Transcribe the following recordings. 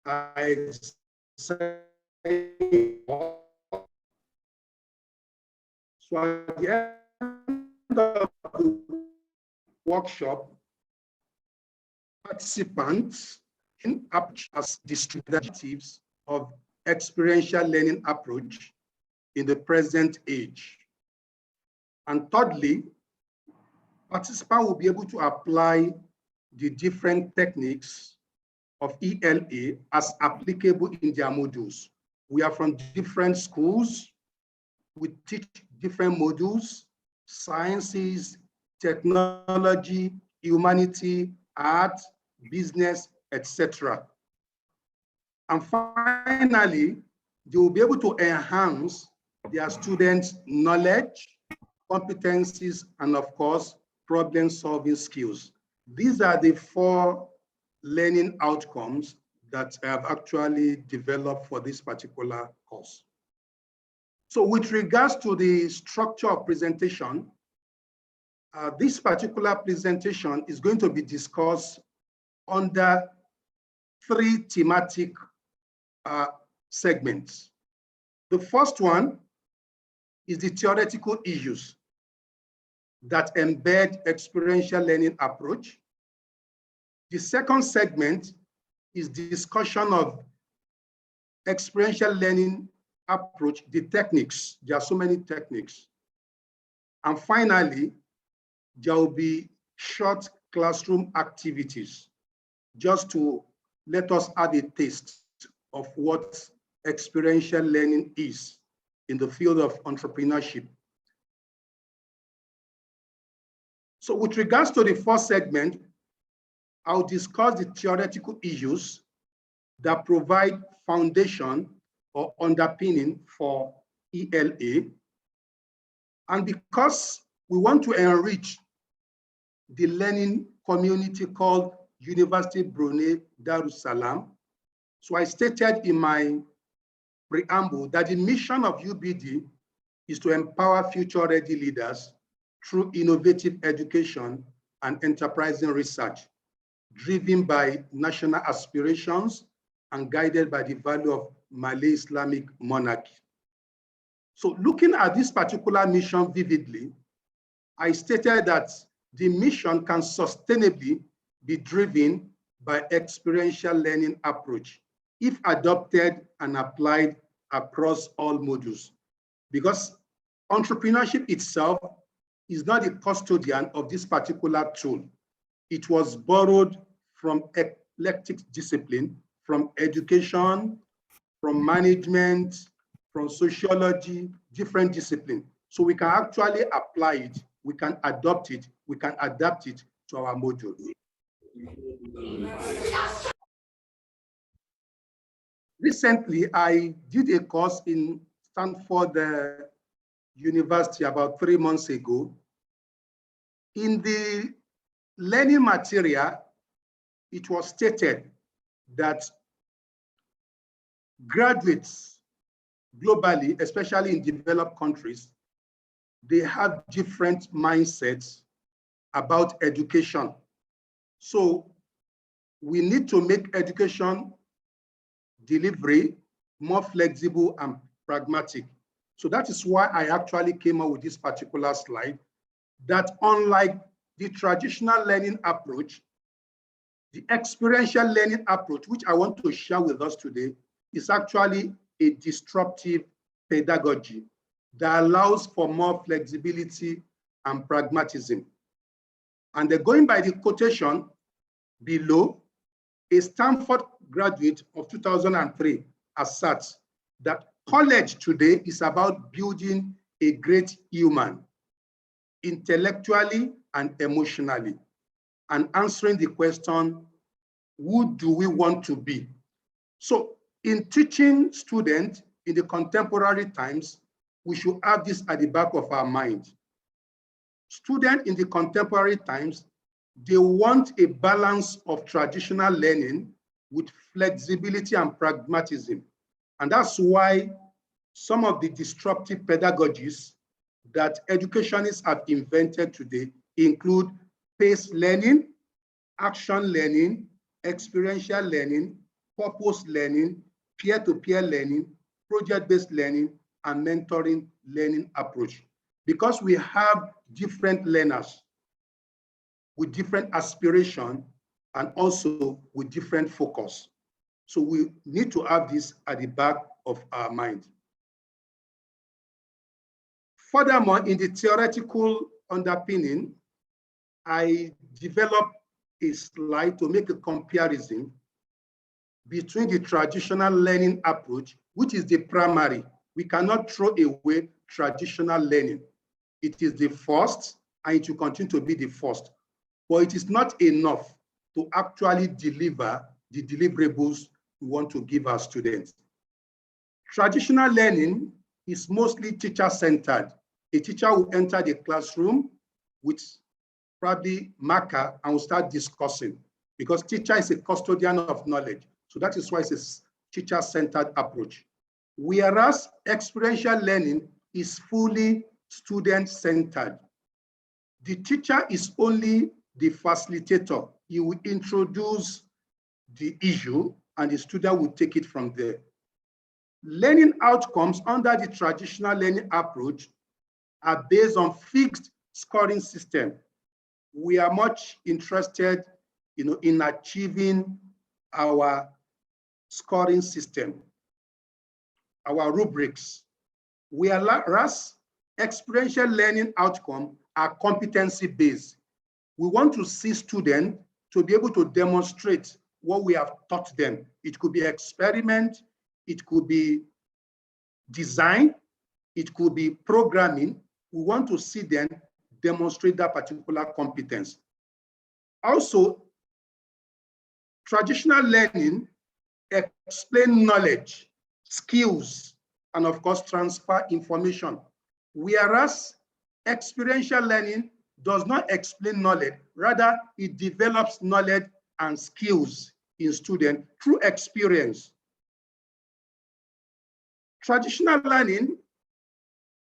I so at the end of the workshop, participants in as distributives of experiential learning approach in the present age. And thirdly, participants will be able to apply the different techniques of ELA as applicable in their modules. We are from different schools. We teach different modules: sciences, technology, humanity, art, business, etc. And finally, they will be able to enhance their students' knowledge, competencies, and of course, problem-solving skills. These are the 4 learning outcomes that I have actually developed for this particular course. So with regards to the structure of presentation, this particular presentation is going to be discussed under 3 thematic segments. The first one is the theoretical issues that embed experiential learning approach. The second segment is discussion of experiential learning approach, the techniques. There are so many techniques. And finally, there will be short classroom activities just to let us have a taste of what experiential learning is in the field of entrepreneurship. So with regards to the first segment, I'll discuss the theoretical issues that provide foundation or underpinning for ELA. And because we want to enrich the learning community called University Brunei Darussalam, so I stated in my preamble that the mission of UBD is to empower future-ready leaders through innovative education and enterprising research, driven by national aspirations and guided by the value of Malay Islamic monarchy. So looking at this particular mission vividly, I stated that the mission can sustainably be driven by experiential learning approach if adopted and applied across all modules. Because entrepreneurship itself is not a custodian of this particular tool. It was borrowed from eclectic discipline, from education, from management, from sociology, different disciplines. So we can actually apply it, we can adopt it, we can adapt it to our module. Recently, I did a course in Stanford University about 3 months ago. In the learning material, it was stated that graduates globally, especially in developed countries, they have different mindsets about education. So we need to make education delivery more flexible and pragmatic. So that is why I actually came up with this particular slide, that unlike the traditional learning approach, the experiential learning approach, which I want to share with us today, is actually a disruptive pedagogy that allows for more flexibility and pragmatism. And going by the quotation below, a Stanford graduate of 2003 asserts that college today is about building a great human, intellectually and emotionally, and answering the question, who do we want to be? So in teaching students in the contemporary times, we should have this at the back of our mind. Students in the contemporary times, they want a balance of traditional learning with flexibility and pragmatism. And that's why some of the disruptive pedagogies that educationists have invented today include paced learning, action learning, experiential learning, purpose learning, peer-to-peer learning, project-based learning, and mentoring learning approach. Because we have different learners with different aspiration and also with different focus. So we need to have this at the back of our mind. Furthermore, in the theoretical underpinning, I developed a slide to make a comparison between the traditional learning approach, which is the primary. We cannot throw away traditional learning. It is the first, and it will continue to be the first. But it is not enough to actually deliver the deliverables we want to give our students. Traditional learning is mostly teacher-centered. A teacher will enter the classroom with probably marker and will start discussing, because teacher is a custodian of knowledge. So that is why it's a teacher-centered approach. Whereas experiential learning is fully student-centered. The teacher is only the facilitator. He will introduce the issue and the student will take it from there. Learning outcomes under the traditional learning approach are based on fixed scoring system. We are much interested, in achieving our scoring system, our rubrics. Whereas experiential learning outcome are competency-based. We want to see students to be able to demonstrate what we have taught them. It could be experiment, it could be design, it could be programming. We want to see them demonstrate that particular competence. Also, traditional learning explain knowledge, skills, and of course, transfer information. Whereas experiential learning does not explain knowledge, rather it develops knowledge and skills in students through experience. Traditional learning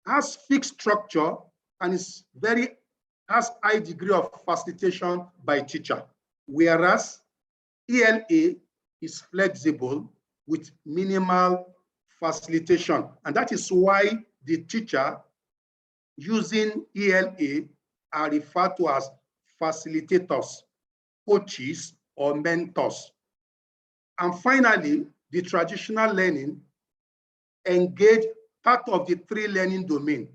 has fixed structure and has high degree of facilitation by teacher, whereas ELA is flexible with minimal facilitation. And that is why the teacher using ELA are referred to as facilitators, coaches, or mentors. And finally, the traditional learning engage part of the three learning domain.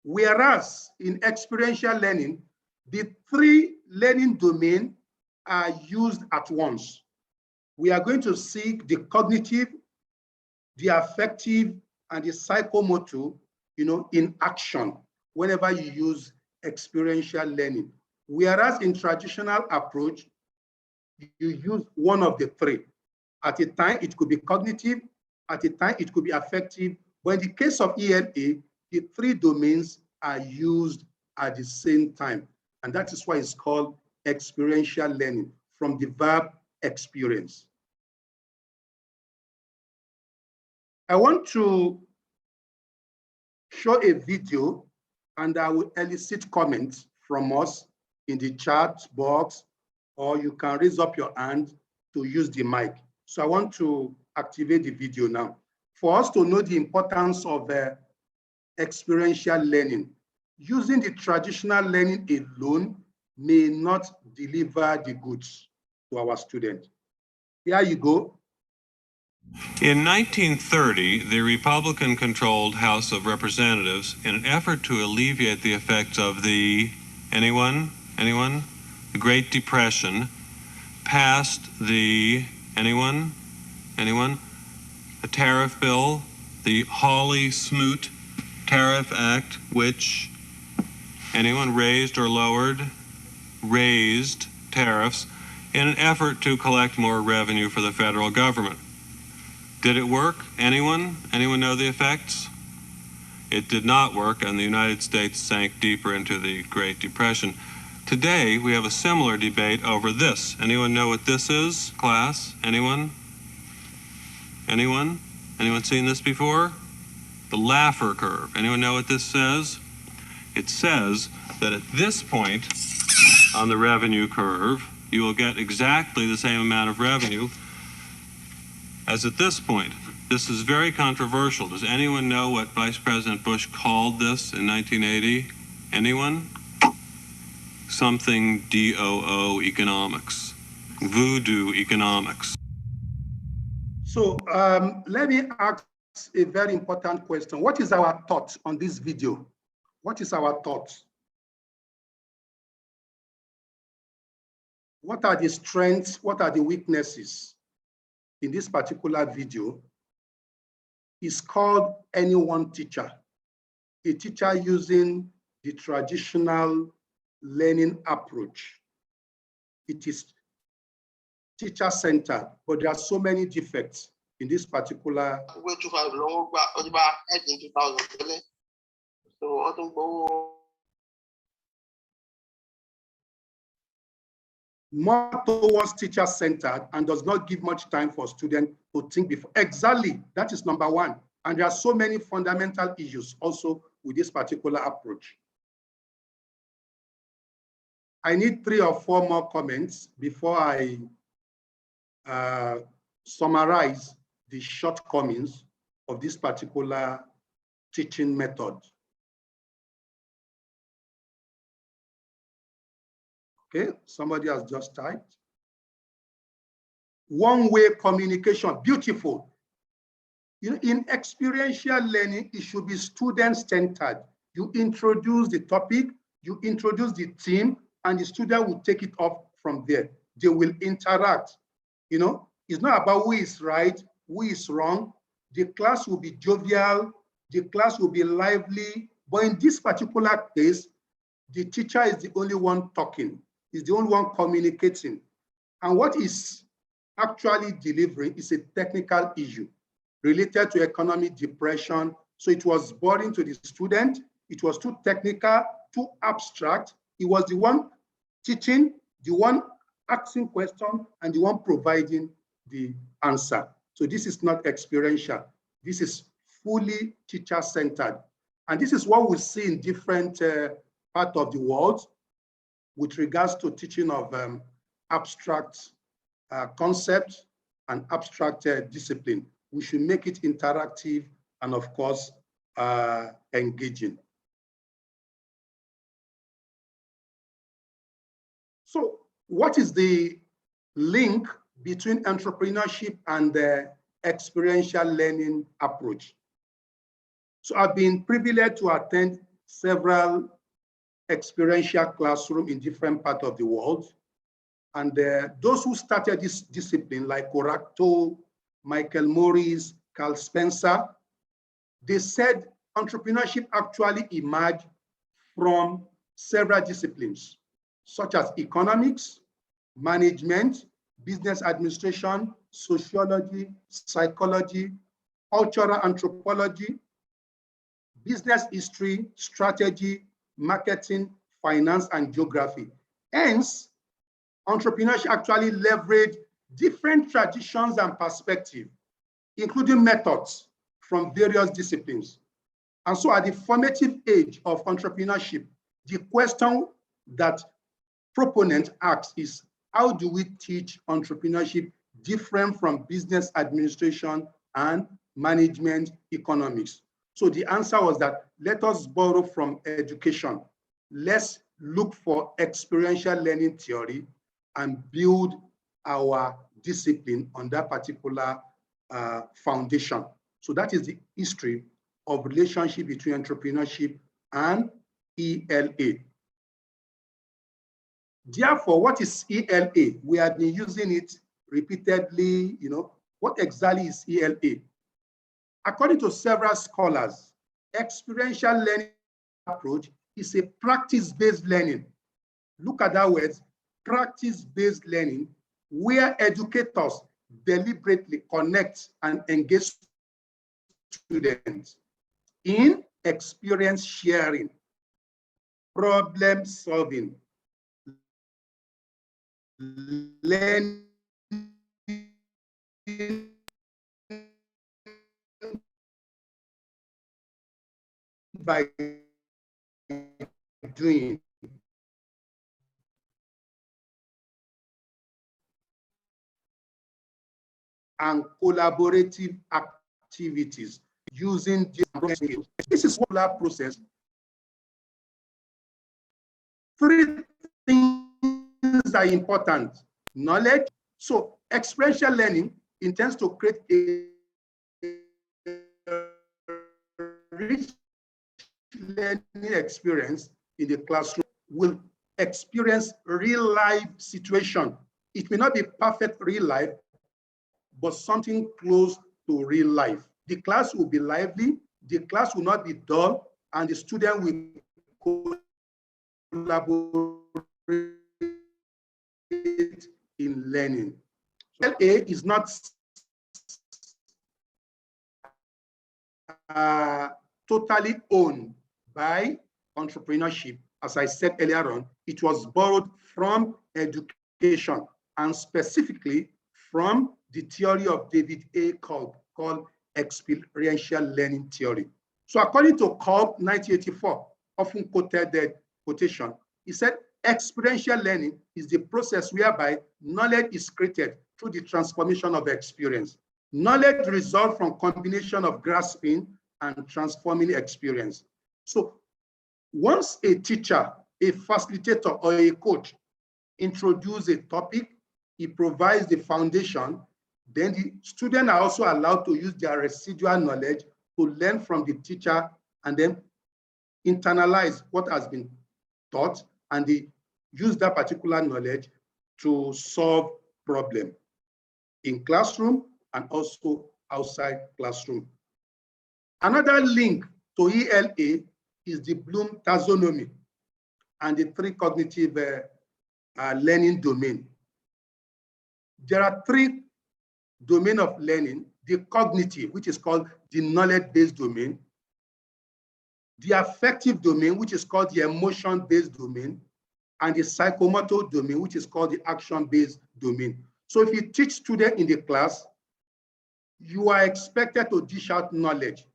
Whereas in experiential learning, the three learning domain are used at once. We are going to see the cognitive, the affective, and the psychomotor, in action whenever you use experiential learning. Whereas in traditional approach, you use one of the three. At a time, it could be cognitive, at a time, it could be affective, but in the case of ELA, the three domains are used at the same time. And that is why it's called experiential learning, from the verb experience. I want to show a video and I will elicit comments from us in the chat box, or you can raise up your hand to use the mic. So I want to activate the video now. For us to know the importance of experiential learning, using the traditional learning alone may not deliver the goods to our students. Here you go. In 1930, the Republican-controlled House of Representatives, in an effort to alleviate the effects of the, anyone? The Great Depression, passed the, anyone? A tariff bill, the Hawley-Smoot Tariff Act, which, anyone, raised or lowered? Raised tariffs in an effort to collect more revenue for the federal government. Did it work? Anyone? Anyone know the effects? It did not work, and the United States sank deeper into the Great Depression. Today, we have a similar debate over this. Anyone know what this is, class? Anyone? Anyone? Anyone seen this before? The Laffer curve. Anyone know what this says? It says that at this point on the revenue curve, you will get exactly the same amount of revenue as at this point, this is very controversial. Does anyone know what Vice President Bush called this in 1980? Anyone? Something DOO economics, voodoo economics. So let me ask a very important question. What is our thought on this video? What is our thought? What are the strengths? What are the weaknesses in this particular video? It's called Any One Teacher, a teacher using the traditional learning approach. It is teacher-centered, but there are so many defects in this particular. More towards teacher-centered and does not give much time for students to think before. Exactly, that is number one. And there are so many fundamental issues also with this particular approach. I need 3 or 4 more comments before I summarize the shortcomings of this particular teaching method. Okay, somebody has just typed. One-way communication, beautiful. In experiential learning, it should be student-centered. You introduce the topic, you introduce the theme, and the student will take it off from there. They will interact. It's not about who is right, who is wrong. The class will be jovial, the class will be lively, but in this particular case, the teacher is the only one talking, is the only one communicating. And what is actually delivering is a technical issue related to economic depression. So it was boring to the student. It was too technical, too abstract. He was the one teaching, the one asking questions, and the one providing the answer. So this is not experiential. This is fully teacher-centered. And this is what we see in different parts of the world with regards to teaching of abstract concepts and abstract discipline. We should make it interactive and, of course, engaging. So what is the link between entrepreneurship and the experiential learning approach? So I've been privileged to attend several experiential classrooms in different parts of the world. And those who started this discipline, like Coracto, Michael Morris, Carl Spencer, they said entrepreneurship actually emerged from several disciplines, such as economics, management, business administration, sociology, psychology, cultural anthropology, business history, strategy, marketing, finance, and geography. Hence, entrepreneurship actually leveraged different traditions and perspectives, including methods from various disciplines. And so at the formative age of entrepreneurship, the question that proponent asks is, how do we teach entrepreneurship different from business administration and management economics? So the answer was that let us borrow from education. Let's look for experiential learning theory and build our discipline on that particular foundation. So that is the history of relationship between entrepreneurship and ELA. Therefore, what is ELA? We have been using it repeatedly. What exactly is ELA? According to several scholars, experiential learning approach is a practice-based learning. Look at that word, practice-based learning, where educators deliberately connect and engage students in experience sharing, problem solving, learning by doing. and collaborative activities using this is a process. Three things are important. Knowledge. So experiential learning intends to create a rich learning experience in the classroom. Will experience real life situation. It may not be perfect real life, but something close to real life. The class will be lively, the class will not be dull, and the student will collaborate in learning. So LA is not totally owned by entrepreneurship. As I said earlier on, it was borrowed from education and specifically from the theory of David A. Kolb called experiential learning theory. So according to Kolb 1984, often quoted quotation, he said, experiential learning is the process whereby knowledge is created through the transformation of experience. Knowledge results from combination of grasping and transforming experience. So once a teacher, a facilitator, or a coach introduce a topic, he provides the foundation, then the students are also allowed to use their residual knowledge to learn from the teacher and then internalize what has been taught, and they use that particular knowledge to solve problems in classroom and also outside classroom. Another link to ELA is the Bloom taxonomy and the three cognitive learning domain. There are three domains of learning: the cognitive, which is called the knowledge-based domain; the affective domain, which is called the emotion-based domain; and the psychomotor domain, which is called the action-based domain. So if you teach students in the class, you are expected to dish out knowledge.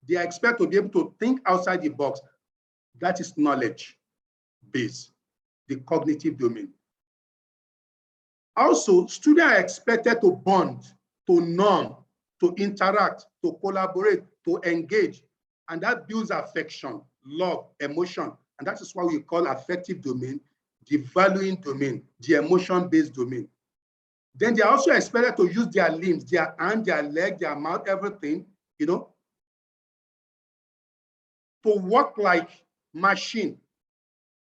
They are expected to be able to think outside the box. That is knowledge base, the cognitive domain. Also, students are expected to bond, to norm, to interact, to collaborate, to engage, and that builds affection, love, emotion, and that is what we call affective domain, the valuing domain, the emotion-based domain. Then they are also expected to use their limbs, their hand, their leg, their mouth, everything, you know, to work like machine.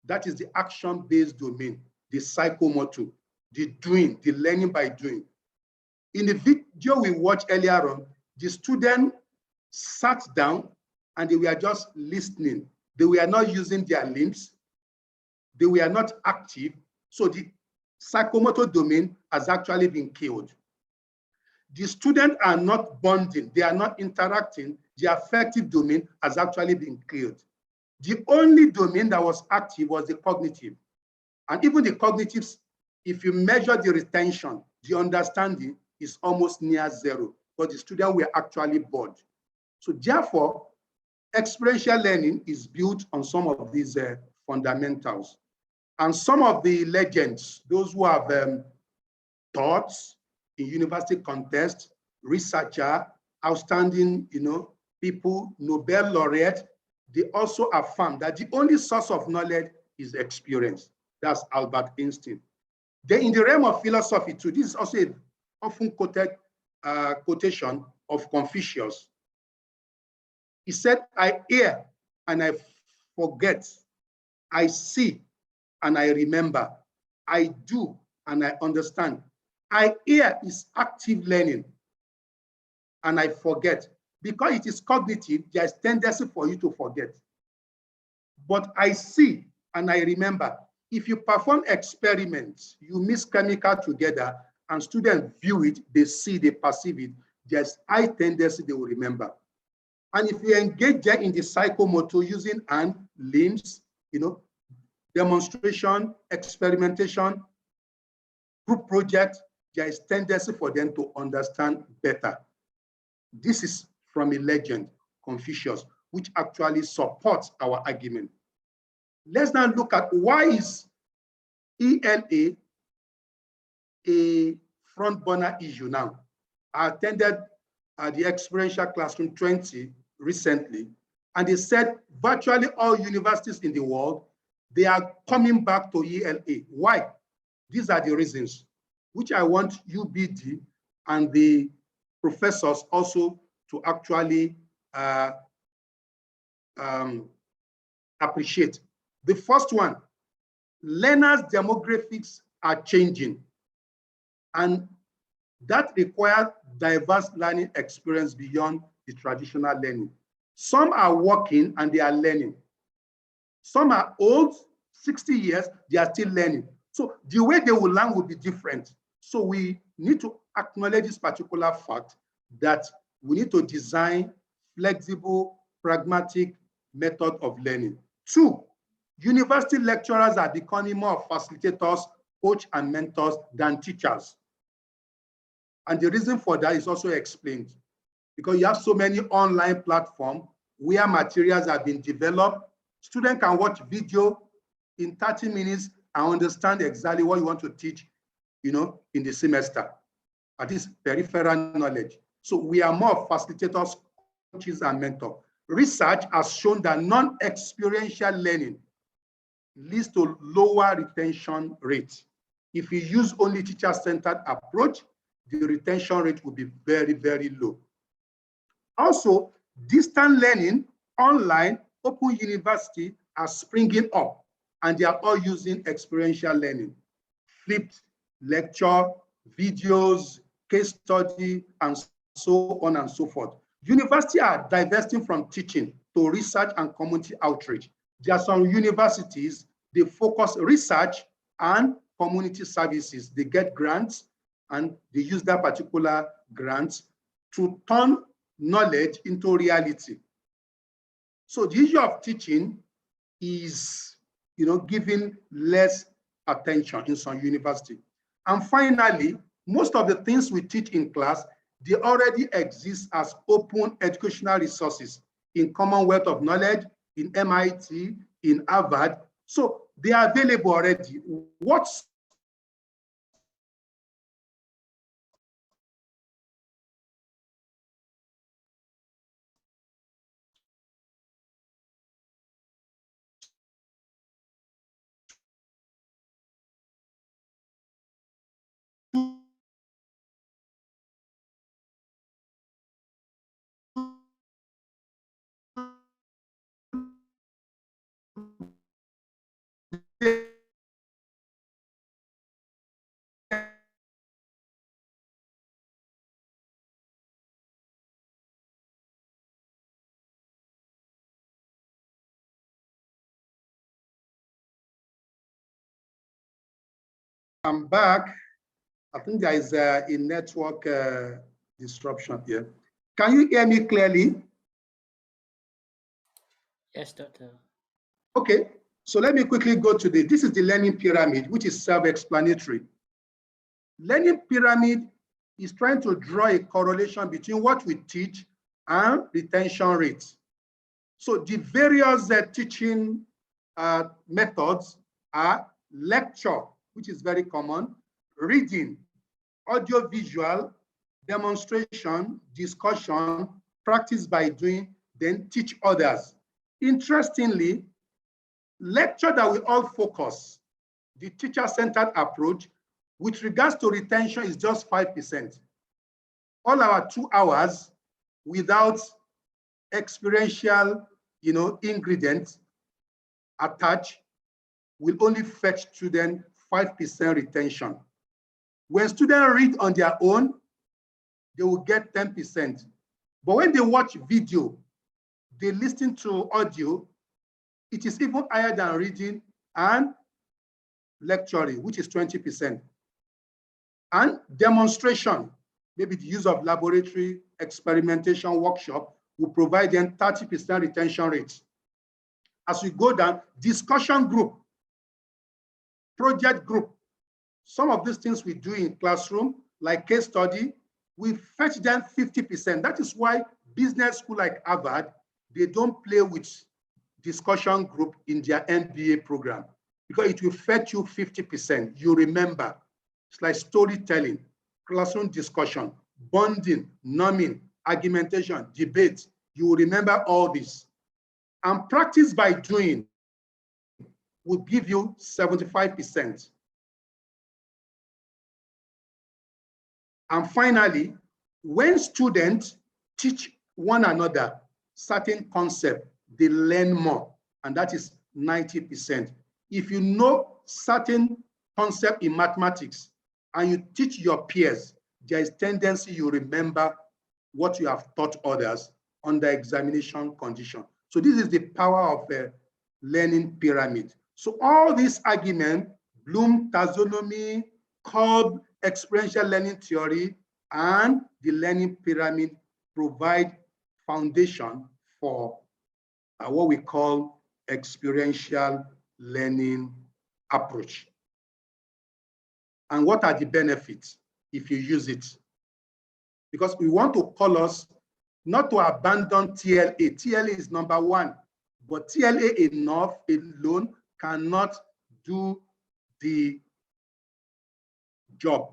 That is the action-based domain, the psychomotor, the doing, the learning by doing. In the video we watched earlier on, the student sat down and they were just listening. They were not using their limbs. They were not active. So the psychomotor domain has actually been killed. The students are not bonding. They are not interacting. The affective domain has actually been killed. The only domain that was active was the cognitive. And even the cognitives, if you measure the retention, the understanding is almost near zero, but the students were actually bored. So therefore, experiential learning is built on some of these fundamentals. And some of the legends, those who have taught in university context, researcher, outstanding, people, Nobel laureate, they also affirm that the only source of knowledge is experience. That's Albert Einstein. Then in the realm of philosophy too, this is also an often quoted quotation of Confucius. He said, I hear and I forget. I see and I remember. I do and I understand. I hear is active learning and I forget. Because it is cognitive, there is tendency for you to forget. But I see and I remember. If you perform experiments, you mix chemicals together and students view it, they see, they perceive it, there's high tendency they will remember. And if you engage them in the psychomotor using hand, limbs, demonstration, experimentation, group project, there is tendency for them to understand better. This is from a legend, Confucius, which actually supports our argument. Let's now look at why is ELA a front burner issue now. I attended the Experiential Classroom 20 recently, and they said virtually all universities in the world, they are coming back to ELA. Why? These are the reasons, which I want UBD and the professors also to actually appreciate. The first one, learners' demographics are changing, and that requires diverse learning experience beyond the traditional learning. Some are working and they are learning. Some are old, 60 years, they are still learning. So the way they will learn will be different. So we need to acknowledge this particular fact that we need to design flexible, pragmatic method of learning. Two, university lecturers are becoming more facilitators, coach, and mentors than teachers. And the reason for that is also explained, because you have so many online platforms where materials have been developed. Students can watch video in 30 minutes and understand exactly what you want to teach, in the semester. At least peripheral knowledge. So we are more facilitators, coaches, and mentors. Research has shown that non-experiential learning leads to lower retention rate. If you use only teacher-centered approach, the retention rate will be very, very low. Also, distant learning, online, open university are springing up, and they are all using experiential learning, flipped lecture, videos, case study, and so on and so forth. Universities are divesting from teaching to research and community outreach. There are some universities, they focus research and community services. They get grants and they use that particular grants to turn knowledge into reality. So the issue of teaching is, given less attention in some university. And finally, most of the things we teach in class, they already exist as open educational resources in Commonwealth of Knowledge, in MIT, in Harvard. So they are available already. What's I'm back. I think there is a network disruption here. Can you hear me clearly? Yes, Doctor. Okay, so let me quickly go to this is the learning pyramid, which is self-explanatory. Learning pyramid is trying to draw a correlation between what we teach and retention rates. So the various teaching methods are lecture, which is very common, reading, audio-visual, demonstration, discussion, practice by doing, then teach others. Interestingly, lecture that we all focus, the teacher-centered approach, with regards to retention is just 5%. All our 2 hours without experiential, ingredients attached will only fetch students 5% retention. When students read on their own, they will get 10%. But when they watch video, they listen to audio, it is even higher than reading and lecturing, which is 20%. And demonstration, maybe the use of laboratory experimentation workshop, will provide them 30% retention rates. As we go down, discussion group, project group, some of these things we do in classroom, like case study, we fetch them 50%. That is why business school like Harvard, they don't play with discussion group in their MBA program, because it will fetch you 50%. You remember, it's like storytelling, classroom discussion. bonding, numbing, argumentation, debate. You will remember all this. And practice by doing will give you 75%. And finally, when students teach one another certain concept, they learn more, and that is 90%. If you know certain concept in mathematics and you teach your peers, there is tendency you remember what you have taught others under examination condition. So this is the power of a learning pyramid. So all these arguments, Bloom taxonomy, Kolb experiential learning theory, and the learning pyramid provide foundation for what we call experiential learning approach. And what are the benefits if you use it? Because we want to call us not to abandon TLA. TLA is number one, but TLA enough alone cannot do the job.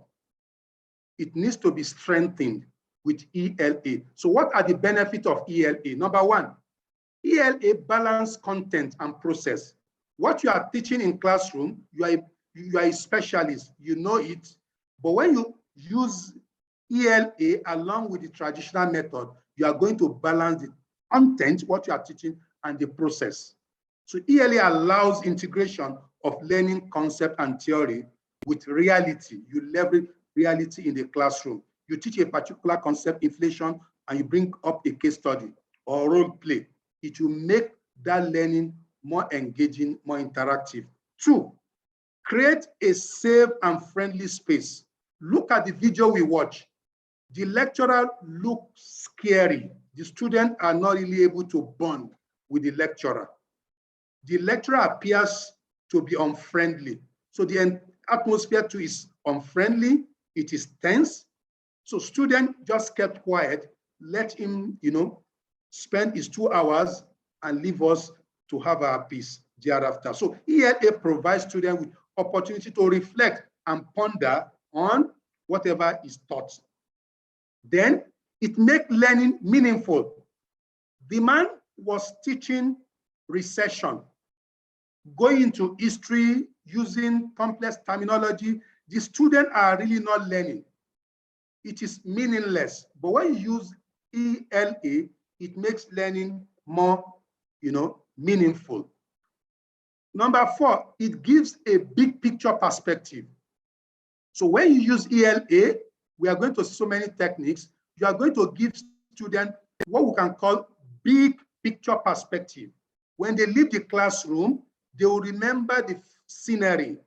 It needs to be strengthened with ELA. So what are the benefits of ELA? Number one, ELA balance content and process. What you are teaching in classroom, you are a specialist, you know it, but when you use ELA along with the traditional method, you are going to balance the content, what you are teaching, and the process. So ELA allows integration of learning concept and theory with reality. You leverage reality in the classroom. You teach a particular concept, inflation, and you bring up a case study or role play. It will make that learning more engaging, more interactive. Two, create a safe and friendly space. Look at the video we watch. The lecturer looks scary. The students are not really able to bond with the lecturer. The lecturer appears to be unfriendly. So the atmosphere too is unfriendly. It is tense. So student just kept quiet, let him, spend his 2 hours and leave us to have our peace thereafter. So ELA provides students with opportunity to reflect and ponder on whatever is taught. Then it makes learning meaningful. The man was teaching recession, going into history, using complex terminology. The students are really not learning. It is meaningless. But when you use ELA, it makes learning more, meaningful. Number four, it gives a big picture perspective. So when you use ELA, we are going to see so many techniques. You are going to give students what we can call big picture perspective. When they leave the classroom, they will remember the scenery.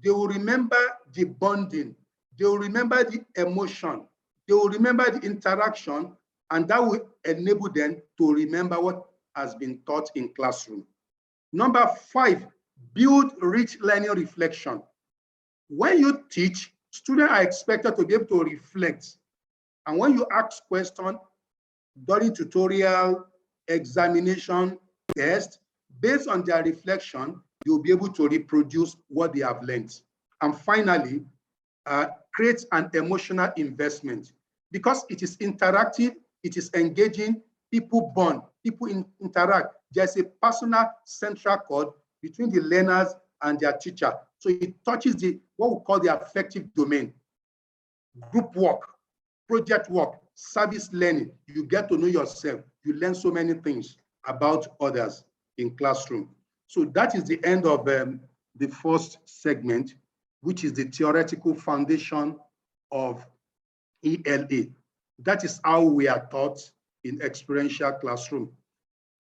They will remember the bonding. They will remember the emotion. They will remember the interaction, and that will enable them to remember what has been taught in classroom. Number five, build rich learning reflection. When you teach, students are expected to be able to reflect. And when you ask questions during tutorial, examination, test, based on their reflection, you'll be able to reproduce what they have learned. And finally, create an emotional investment. Because it is interactive, it is engaging, people bond, people interact. There's a personal central chord between the learners and their teacher. So it touches what we call the affective domain. Group work, project work, service learning. You get to know yourself. You learn so many things about others in classroom. So that is the end of the first segment, which is the theoretical foundation of ELA. That is how we are taught in experiential classroom.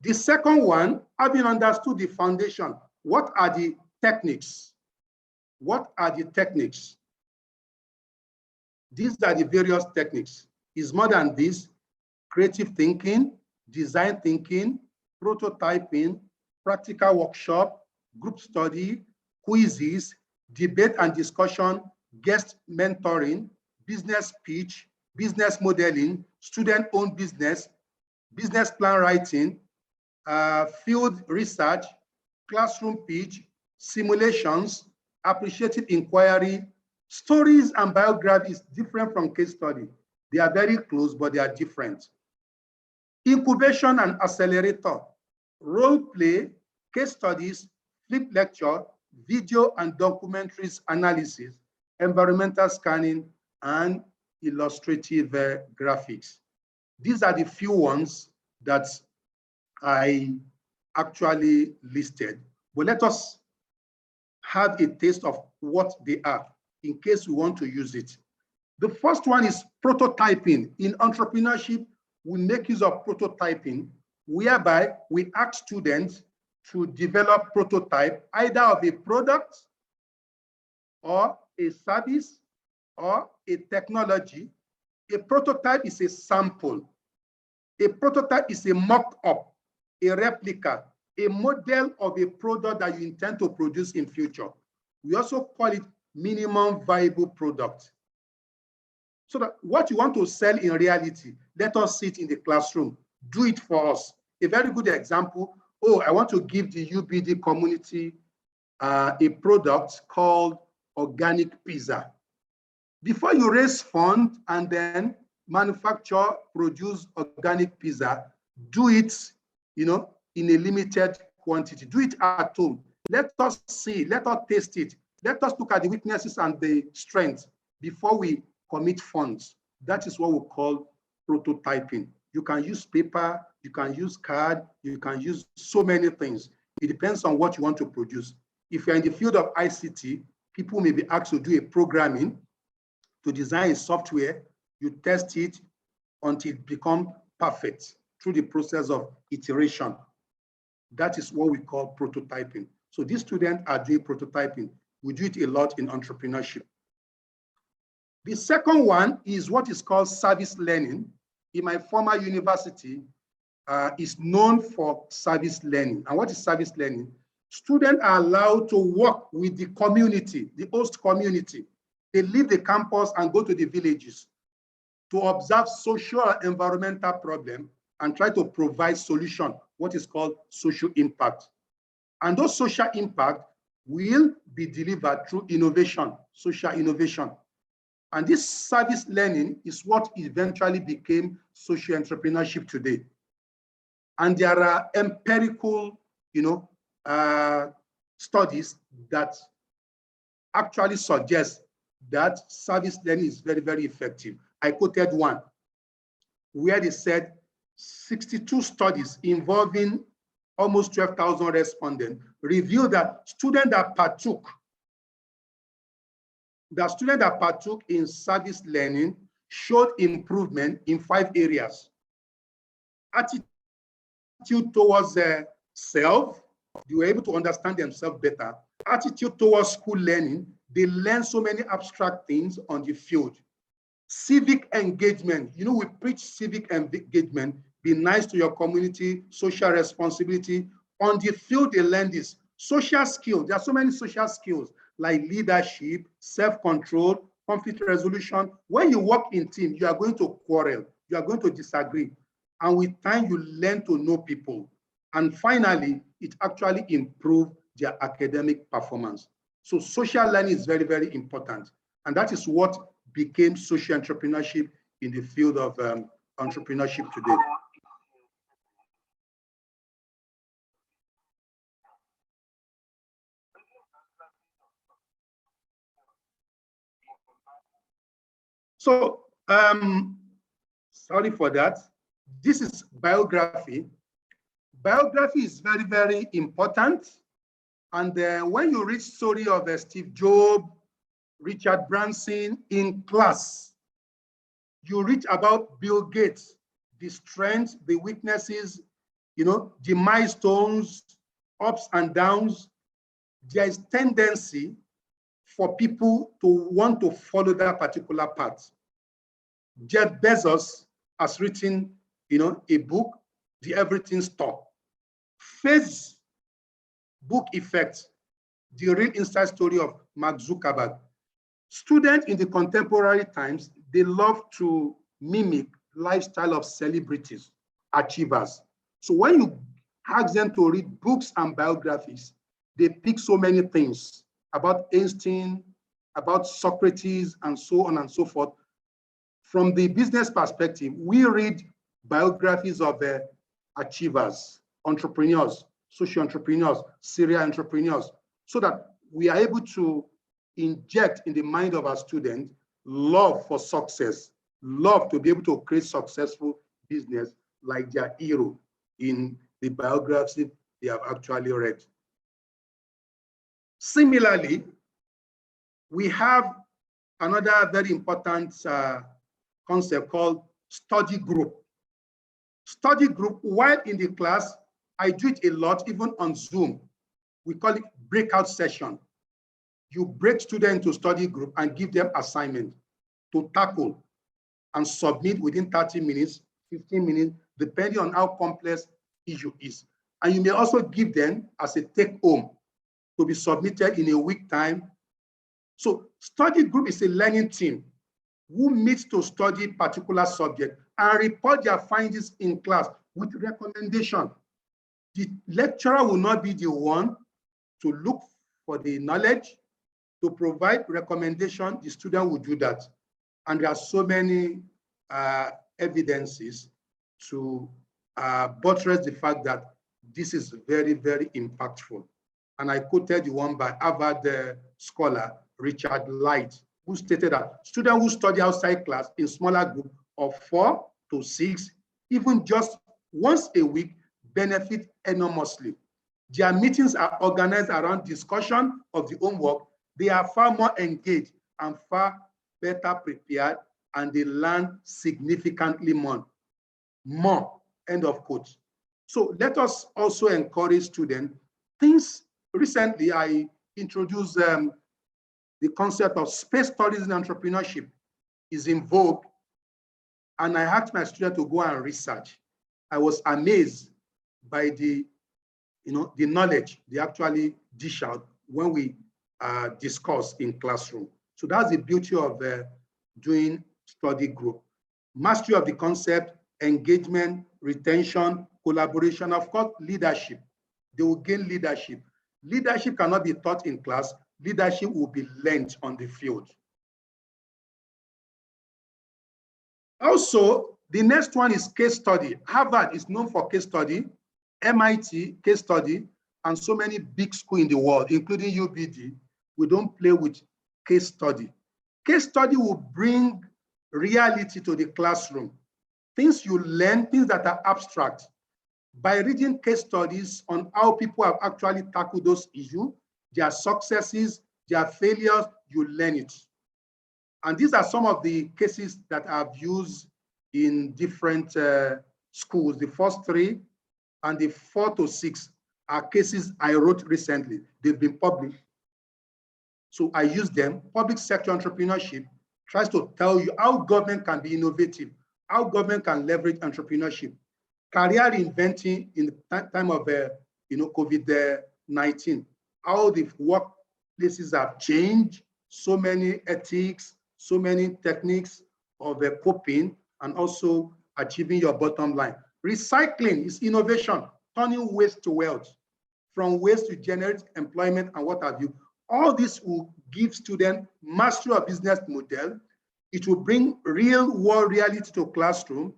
The second one, having understood the foundation, what are the techniques? What are the techniques? These are the various techniques. It's more than this: creative thinking, design thinking, prototyping, practical workshop, group study, quizzes, debate and discussion, guest mentoring, business pitch, business modeling, student-owned business, business plan writing, field research, classroom pitch, simulations, appreciative inquiry. Stories and biographies different from case study. They are very close, but they are different. Incubation and accelerator, role play, case studies, flip lecture, video and documentaries analysis, environmental scanning, and illustrative graphics. These are the few ones that I actually listed, but let us have a taste of what they are in case we want to use it. The first one is prototyping. In entrepreneurship, we make use of prototyping, whereby we ask students to develop prototype either of a product or a service or a technology. A prototype is a sample. A prototype is a mock-up, a replica, a model of a product that you intend to produce in future. We also call it minimum viable product. So that what you want to sell in reality, let us sit in the classroom, do it for us. A very good example, oh, I want to give the UBD community a product called organic pizza. Before you raise funds and then manufacture, produce organic pizza, do it, in a limited quantity. Do it at home. Let us see, let us taste it. Let us look at the weaknesses and the strengths before we commit funds. That is what we call prototyping. You can use paper, you can use card, you can use so many things. It depends on what you want to produce. If you're in the field of ICT, people may be asked to do a programming, to design a software, you test it until it becomes perfect through the process of iteration. That is what we call prototyping. So these students are doing prototyping. We do it a lot in entrepreneurship. The second one is what is called service learning. In my former university, is known for service learning. And what is service learning? Students are allowed to work with the community, the host community. They leave the campus and go to the villages to observe social and environmental problems and try to provide solution, what is called social impact. And those social impact will be delivered through innovation, social innovation. And this service learning is what eventually became social entrepreneurship today. And there are empirical, studies that actually suggest that service learning is very, very effective. I quoted one where they said 62 studies involving almost 12,000 respondents revealed that students that partook in service learning showed improvement in 5 areas. Attitude towards self, they were able to understand themselves better. Attitude towards school learning, they learn so many abstract things on the field. Civic engagement, we preach civic engagement, be nice to your community, social responsibility. On the field, they learn this. Social skills, there are so many social skills like leadership, self-control, conflict resolution. When you work in team, you are going to quarrel, you are going to disagree. And with time, you learn to know people. And finally, it actually improves their academic performance. So social learning is very, very important. And that is what became social entrepreneurship in the field of entrepreneurship today. So, sorry for that. This is biography. Biography is very, very important. And when you read story of Steve Jobs, Richard Branson in class, you read about Bill Gates, the strengths, the weaknesses, the milestones, ups and downs. There is tendency for people to want to follow that particular path. Jeff Bezos has written, a book, The Everything Store. Facebook effect, the real inside story of Mark Zuckerberg. Students in the contemporary times, they love to mimic lifestyle of celebrities, achievers. So when you ask them to read books and biographies, they pick so many things about Einstein, about Socrates, and so on and so forth. From the business perspective, we read biographies of achievers, entrepreneurs, social entrepreneurs, serial entrepreneurs, so that we are able to inject in the mind of our students love for success, love to be able to create successful business like their hero in the biography they have actually read. Similarly, we have another very important concept called study group. Study group, while in the class, I do it a lot, even on Zoom. We call it breakout session. You break students into study group and give them assignment to tackle and submit within 30 minutes, 15 minutes, depending on how complex issue is. And you may also give them as a take home to be submitted in a week time. So study group is a learning team who meets to study particular subject and report their findings in class with recommendation. The lecturer will not be the one to look for the knowledge, to provide recommendation. The student will do that. And there are so many evidences to buttress the fact that this is very, very impactful. And I quoted the one by Harvard scholar Richard Light, who stated that students who study outside class in smaller group of 4 to 6, even just once a week, benefit enormously. Their meetings are organized around discussion of the homework. They are far more engaged and far better prepared, and they learn significantly more, end of quote. So let us also encourage students. Recently, I introduced the concept of space studies in entrepreneurship is in vogue, and I asked my students to go and research. I was amazed by the knowledge they actually dish out when we discuss in classroom. So that's the beauty of doing study group. Mastery of the concept, engagement, retention, collaboration, of course, leadership. They will gain leadership. Leadership cannot be taught in class. Leadership will be learned on the field. Also, the next one is case study. Harvard is known for case study, MIT, case study, and so many big schools in the world, including UBD. We don't play with case study. Case study will bring reality to the classroom. Things you learn, things that are abstract. By reading case studies on how people have actually tackled those issues, their successes, their failures, you learn it. And these are some of the cases that I've used in different schools. The first 3 and the 4 to 6 are cases I wrote recently. They've been published. So I use them. Public sector entrepreneurship tries to tell you how government can be innovative, how government can leverage entrepreneurship. Career inventing in the time of COVID-19, how the workplaces have changed, so many ethics, so many techniques of coping, and also achieving your bottom line. Recycling is innovation, turning waste to wealth, from waste to generate employment and what have you. All this will give students mastery of business model. It will bring real world reality to classroom.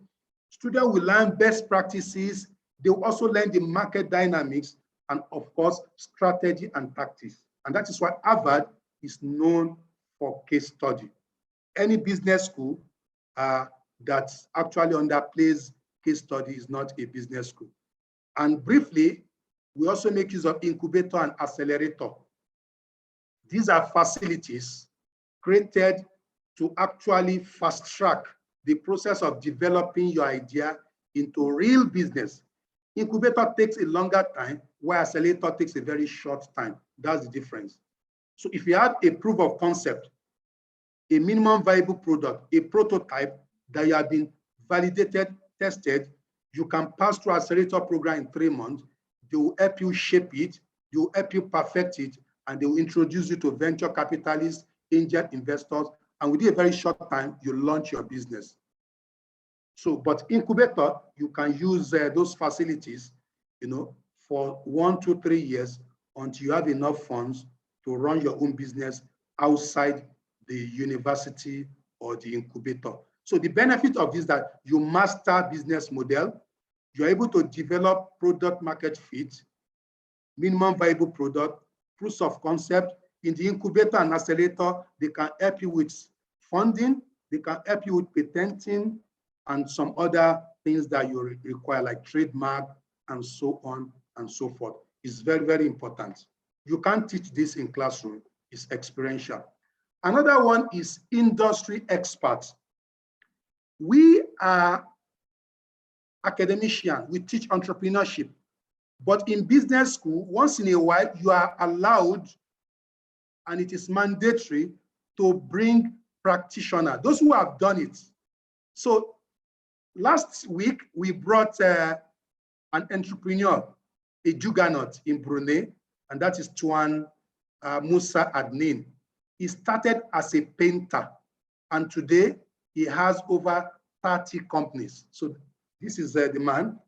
Students will learn best practices. They will also learn the market dynamics and, of course, strategy and tactics. And that is why Harvard is known for case study. Any business school that actually underplays case study is not a business school. And briefly, we also make use of incubator and accelerator. These are facilities created to actually fast track the process of developing your idea into real business. Incubator takes a longer time, while accelerator takes a very short time. That's the difference. So if you have a proof of concept, a minimum viable product, a prototype that you have been validated, tested, you can pass through accelerator program in 3 months. They will help you shape it, they will help you perfect it, and they will introduce you to venture capitalists, angel investors, and within a very short time, you launch your business. So, but incubator, you can use those facilities, for 1, 2, 3 years until you have enough funds to run your own business outside the university or the incubator. So the benefit of this is that you master business model, you're able to develop product market fit, minimum viable product, proofs of concept. In the incubator and accelerator, they can help you with funding, they can help you with patenting and some other things that you require, like trademark and so on and so forth. It's very, very important. You can't teach this in classroom, it's experiential. Another one is industry experts. We are academicians, we teach entrepreneurship, but in business school, once in a while, you are allowed, and it is mandatory, to bring practitioners, those who have done it. So last week, we brought an entrepreneur, a juggernaut in Brunei, and that is Tuan Musa Adnin. He started as a painter, and today he has over 30 companies. So this is the man.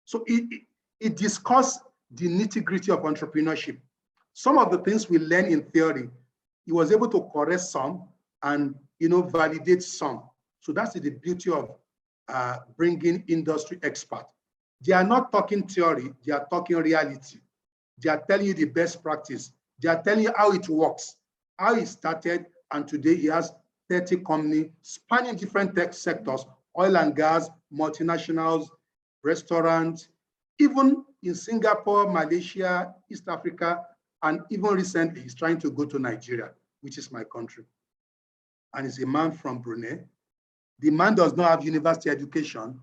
So it discussed the nitty-gritty of entrepreneurship. Some of the things we learn in theory, he was able to correct some and validate some. So that's the beauty of bringing industry experts. They are not talking theory, they are talking reality. They are telling you the best practice. They are telling you how it works, how it started, and today he has 30 companies spanning different tech sectors, oil and gas, multinationals, restaurants, even in Singapore, Malaysia, East Africa, and even recently he's trying to go to Nigeria, which is my country. And he's a man from Brunei. The man does not have university education.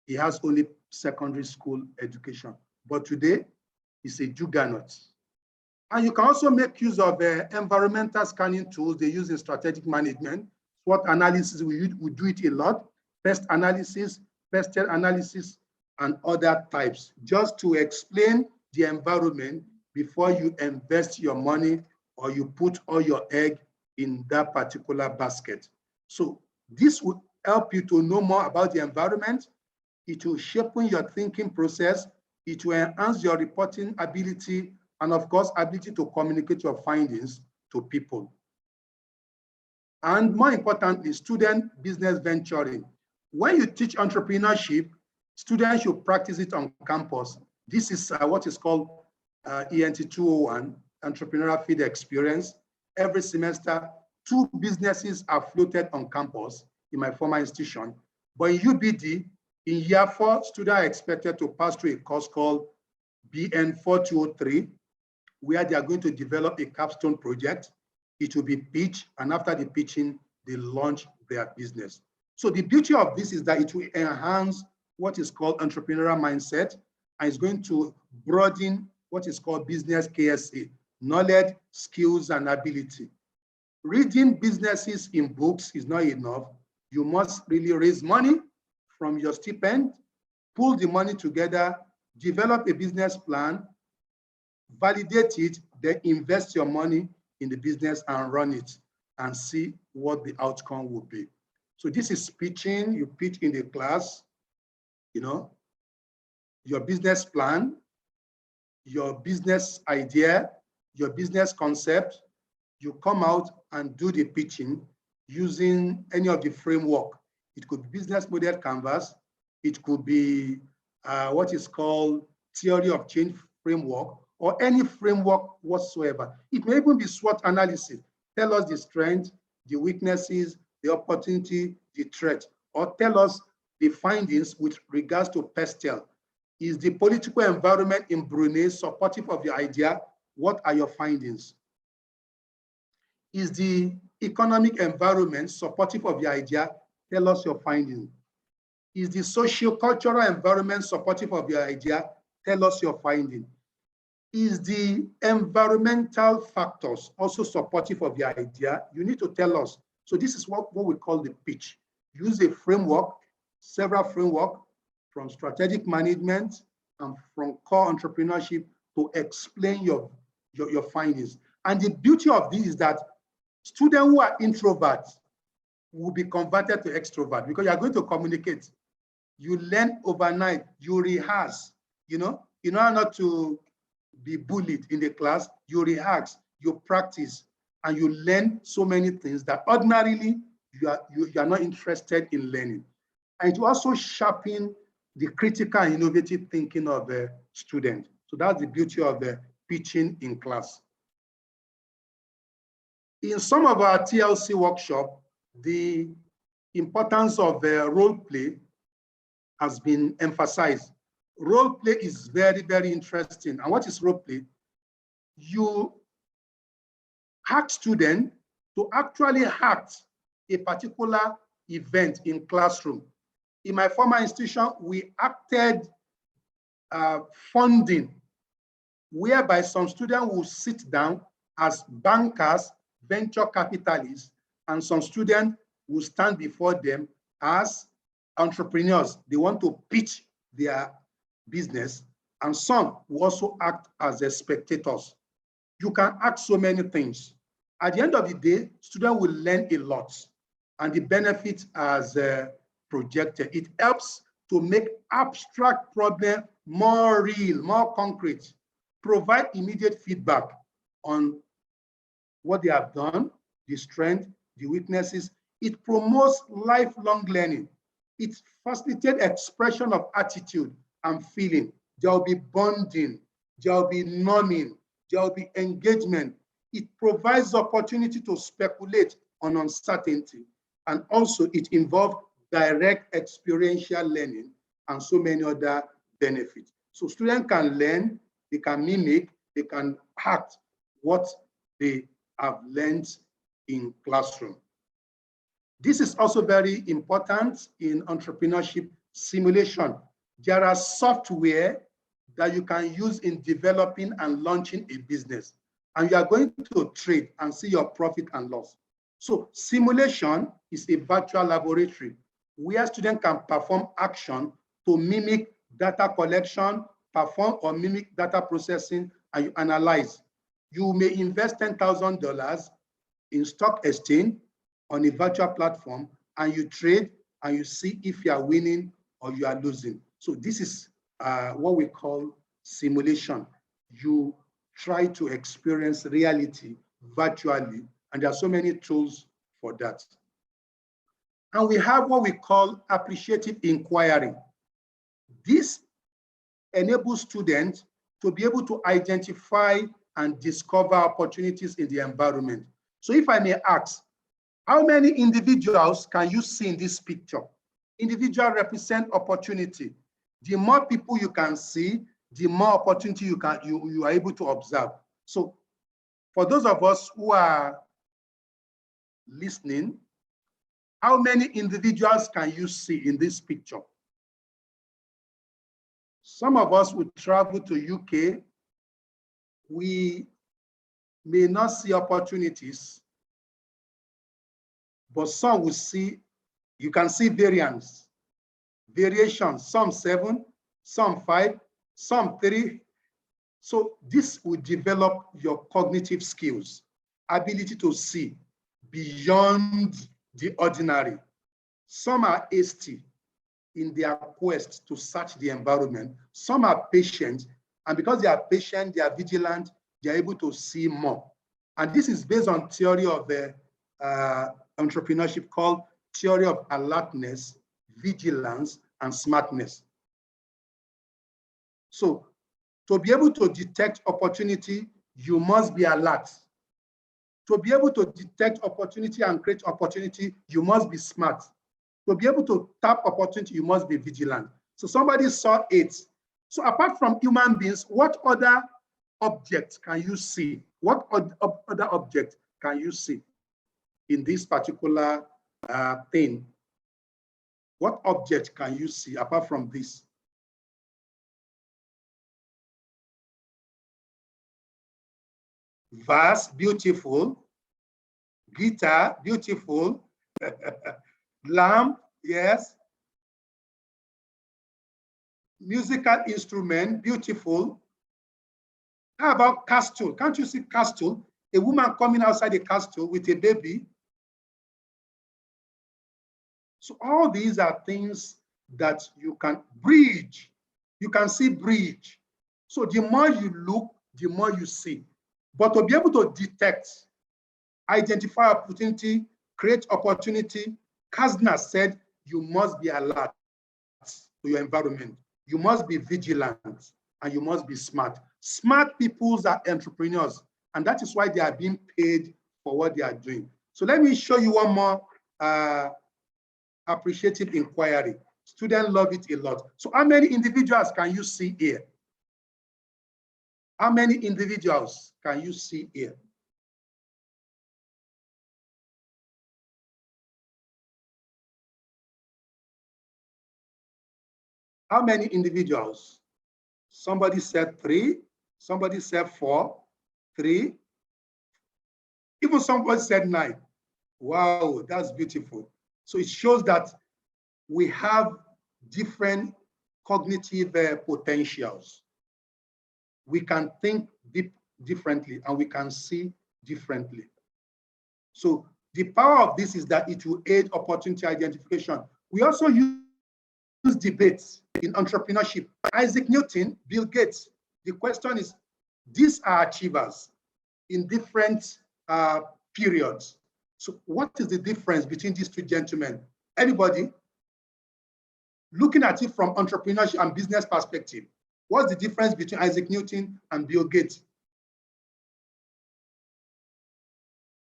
He has only secondary school education. But today, he's a juggernaut. And you can also make use of environmental scanning tools they use in strategic management. SWOT analysis, we do it a lot. Pest analysis, pestle analysis, and other types, just to explain the environment before you invest your money or you put all your egg in that particular basket. So this will help you to know more about the environment. It will sharpen your thinking process. It will enhance your reporting ability, and of course, ability to communicate your findings to people. And more importantly, student business venturing. When you teach entrepreneurship, students should practice it on campus. This is what is called ENT201, Entrepreneurial Field Experience. Every semester, 2 businesses are floated on campus in my former institution. But in UBD, in year 4, students are expected to pass through a course called BN4203, where they are going to develop a capstone project. It will be pitched, and after the pitching, they launch their business. So the beauty of this is that it will enhance what is called entrepreneurial mindset, and it's going to broaden what is called business KSA, knowledge, skills, and ability. Reading businesses in books is not enough. You must really raise money from your stipend, pull the money together, develop a business plan, validate it, then invest your money in the business and run it and see what the outcome will be. So this is pitching. You pitch in the class, your business plan, your business idea, your business concept. You come out and do the pitching using any of the framework. It could be business model canvas. It could be what is called theory of change framework, or any framework whatsoever. It may even be SWOT analysis. Tell us the strengths, the weaknesses, the opportunity, the threat, or tell us the findings with regards to pestle. Is the political environment in Brunei supportive of your idea? What are your findings? Is the economic environment supportive of your idea? Tell us your findings. Is the socio-cultural environment supportive of your idea? Tell us your findings. Is the environmental factors also supportive of your idea? You need to tell us. So this is what we call the pitch. Use a framework, several frameworks from strategic management and from core entrepreneurship to explain your findings. And the beauty of this is that students who are introverts will be converted to extrovert because you are going to communicate. You learn overnight, you rehearse, you know how not to be bullied in the class, you rehearse, you practice, and you learn so many things that ordinarily you are not interested in learning. And it will also sharpen the critical and innovative thinking of the student. So that's the beauty of the teaching in class. In some of our TLC workshop, the importance of role play has been emphasized. Role play is very, very interesting. And what is role play? You ask students to actually act a particular event in classroom. In my former institution, we acted funding, whereby some students will sit down as bankers, venture capitalists, and some students will stand before them as entrepreneurs. They want to pitch their business, and some will also act as spectators. You can act so many things. At the end of the day, students will learn a lot, and the benefit as projected. It helps to make abstract problems more real, more concrete, provide immediate feedback on what they have done, the strength, the weaknesses. It promotes lifelong learning. It facilitates expression of attitude and feeling. There will be bonding, there will be learning, there will be engagement. It provides opportunity to speculate on uncertainty. And also it involves direct experiential learning and so many other benefits. So students can learn, they can mimic, they can act what they have learned in classroom. This is also very important in entrepreneurship simulation. There are software that you can use in developing and launching a business, and you are going to trade and see your profit and loss. So simulation is a virtual laboratory where students can perform action to mimic data collection, perform or mimic data processing, and you analyze. You may invest $10,000 in stock exchange on a virtual platform, and you trade and you see if you are winning or you are losing. So this is what we call simulation. You try to experience reality virtually, and there are so many tools for that. And we have what we call appreciative inquiry. This enables students to be able to identify and discover opportunities in the environment. So if I may ask, how many individuals can you see in this picture? Individual represent opportunity. The more people you can see, the more opportunity you are able to observe. So for those of us who are listening, how many individuals can you see in this picture? Some of us would travel to UK. We may not see opportunities, but some will see, you can see variations, some 7, some 5, some 3. So this will develop your cognitive skills, ability to see beyond the ordinary. Some are hasty in their quest to search the environment. Some are patient, and because they are patient, they are vigilant, they are able to see more. And this is based on theory of the entrepreneurship called theory of alertness, vigilance, and smartness. So to be able to detect opportunity, you must be alert. To be able to detect opportunity and create opportunity, you must be smart. To be able to tap opportunity, you must be vigilant. So somebody saw it. So apart from human beings, what other objects can you see? What other object can you see in this particular thing? What object can you see apart from this? Vase, beautiful. Guitar, beautiful. Lamp, yes. Musical instrument, beautiful. How about castle? Can't you see castle? A woman coming outside a castle with a baby. So all these are things that you can bridge. You can see bridge. So the more you look, the more you see. But to be able to detect, identify opportunity, create opportunity. Kasna said, you must be alert to your environment. You must be vigilant and you must be smart. Smart people are entrepreneurs, and that is why they are being paid for what they are doing. So let me show you one more appreciative inquiry. Students love it a lot. So how many individuals can you see here? How many individuals can you see here? How many individuals? Somebody said 3, somebody said 4, 3, even somebody said 9. Wow, that's beautiful. So it shows that we have different cognitive potentials. We can think differently and we can see differently. So the power of this is that it will aid opportunity identification. We also use debates in entrepreneurship. Isaac Newton, Bill Gates. The question is, these are achievers in different periods. So what is the difference between these two gentlemen? Anybody? Looking at it from entrepreneurship and business perspective, what's the difference between Isaac Newton and Bill Gates?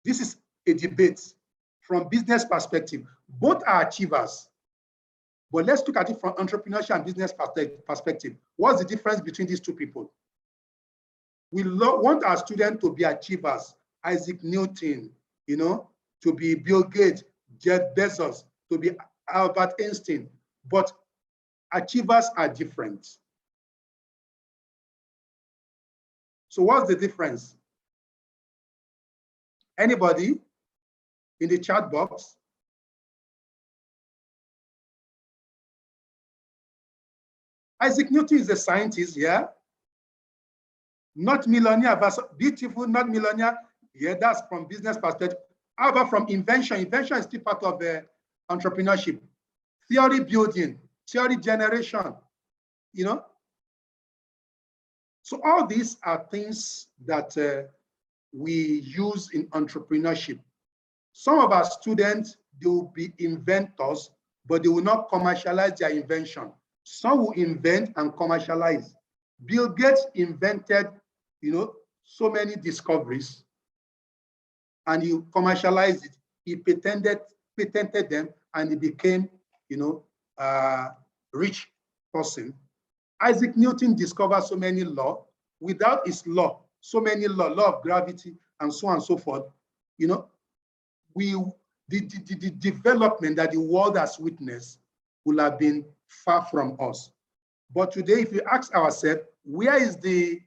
This is a debate from business perspective. Both are achievers. But let's look at it from entrepreneurship and business perspective. What's the difference between these two people? We want our students to be achievers. Isaac Newton, to be Bill Gates, Jeff Bezos, to be Albert Einstein. But achievers are different. So what's the difference? Anybody in the chat box? Isaac Newton is a scientist, yeah? Not millionaire, beautiful, not millionaire. Yeah, that's from business perspective. How about from invention? Invention is still part of the entrepreneurship. Theory building, theory generation, So all these are things that we use in entrepreneurship. Some of our students, they will be inventors, but they will not commercialize their invention. Some will invent and commercialize. Bill Gates invented, so many discoveries, and he commercialized it. He patented them, and he became, rich person. Isaac Newton discovered so many laws. Without his law, so many law of gravity, and so on and so forth, the development that the world has witnessed will have been far from us. But today, if we ask ourselves, where is the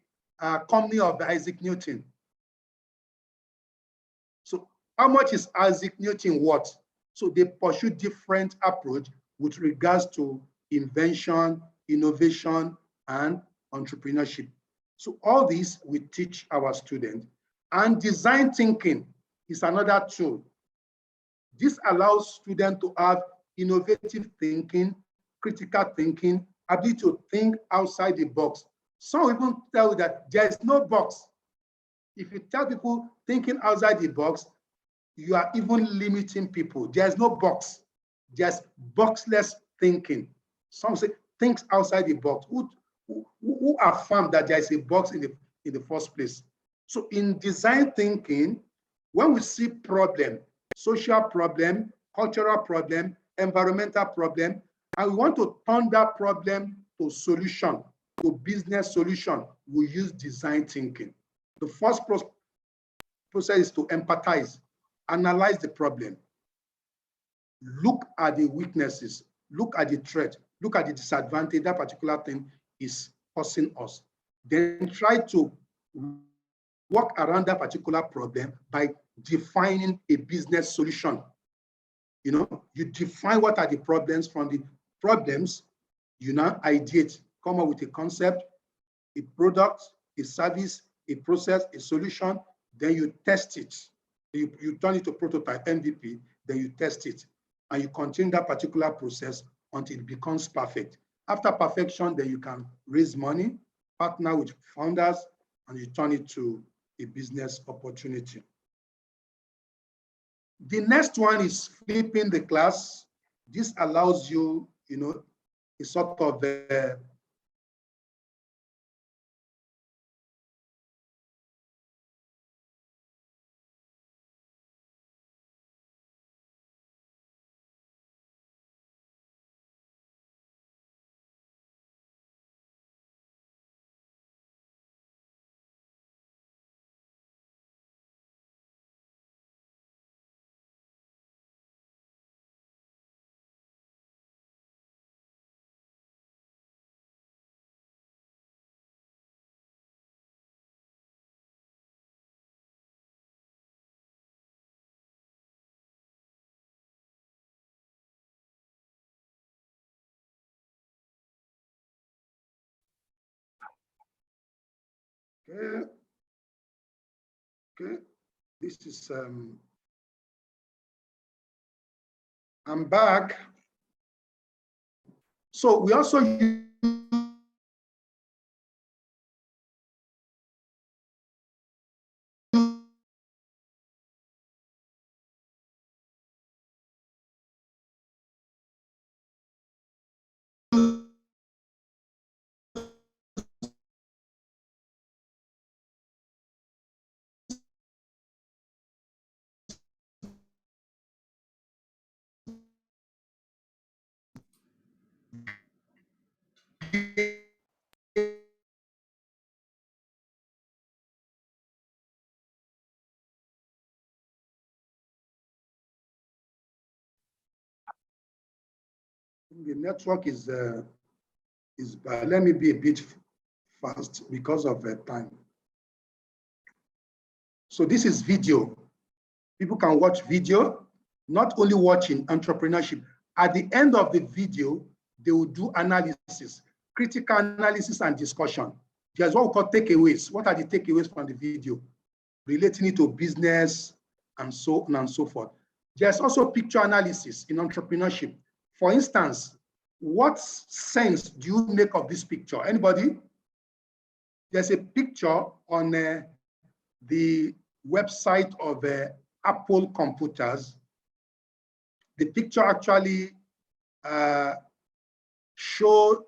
company of Isaac Newton? So how much is Isaac Newton worth? So they pursue different approach with regards to invention, innovation, and entrepreneurship. So all this we teach our students. And design thinking is another tool. This allows students to have innovative thinking, critical thinking, ability to think outside the box. Some even tell you that there is no box. If you tell people thinking outside the box, you are even limiting people. There's no box. There's boxless thinking. Some say think outside the box. Who affirm that there is a box in the first place? So in design thinking, when we see problem, social problem, cultural problem, environmental problem, and we want to turn that problem to solution, to business solution, we use design thinking. The first process is to empathize, analyze the problem, look at the weaknesses, look at the threat, look at the disadvantage that particular thing is causing us. Then try to work around that particular problem by defining a business solution. You define what are the problems. From the problems, you now ideate, come up with a concept, a product, a service, a process, a solution, then you test it. You turn it to prototype, MVP, then you test it. And you continue that particular process until it becomes perfect. After perfection, then you can raise money, partner with founders, and you turn it to a business opportunity. The next one is flipping the class. This allows you, a sort of okay. Okay, this is I'm back. So we also use the network is bad. Let me be a bit fast because of time. So this is video. People can watch video, not only watching entrepreneurship. At the end of the video, they will do analysis, critical analysis and discussion. There's what we call takeaways. What are the takeaways from the video? Relating it to business and so on and so forth. There's also picture analysis in entrepreneurship. For instance, what sense do you make of this picture? Anybody? There's a picture on the website of Apple computers. The picture actually showed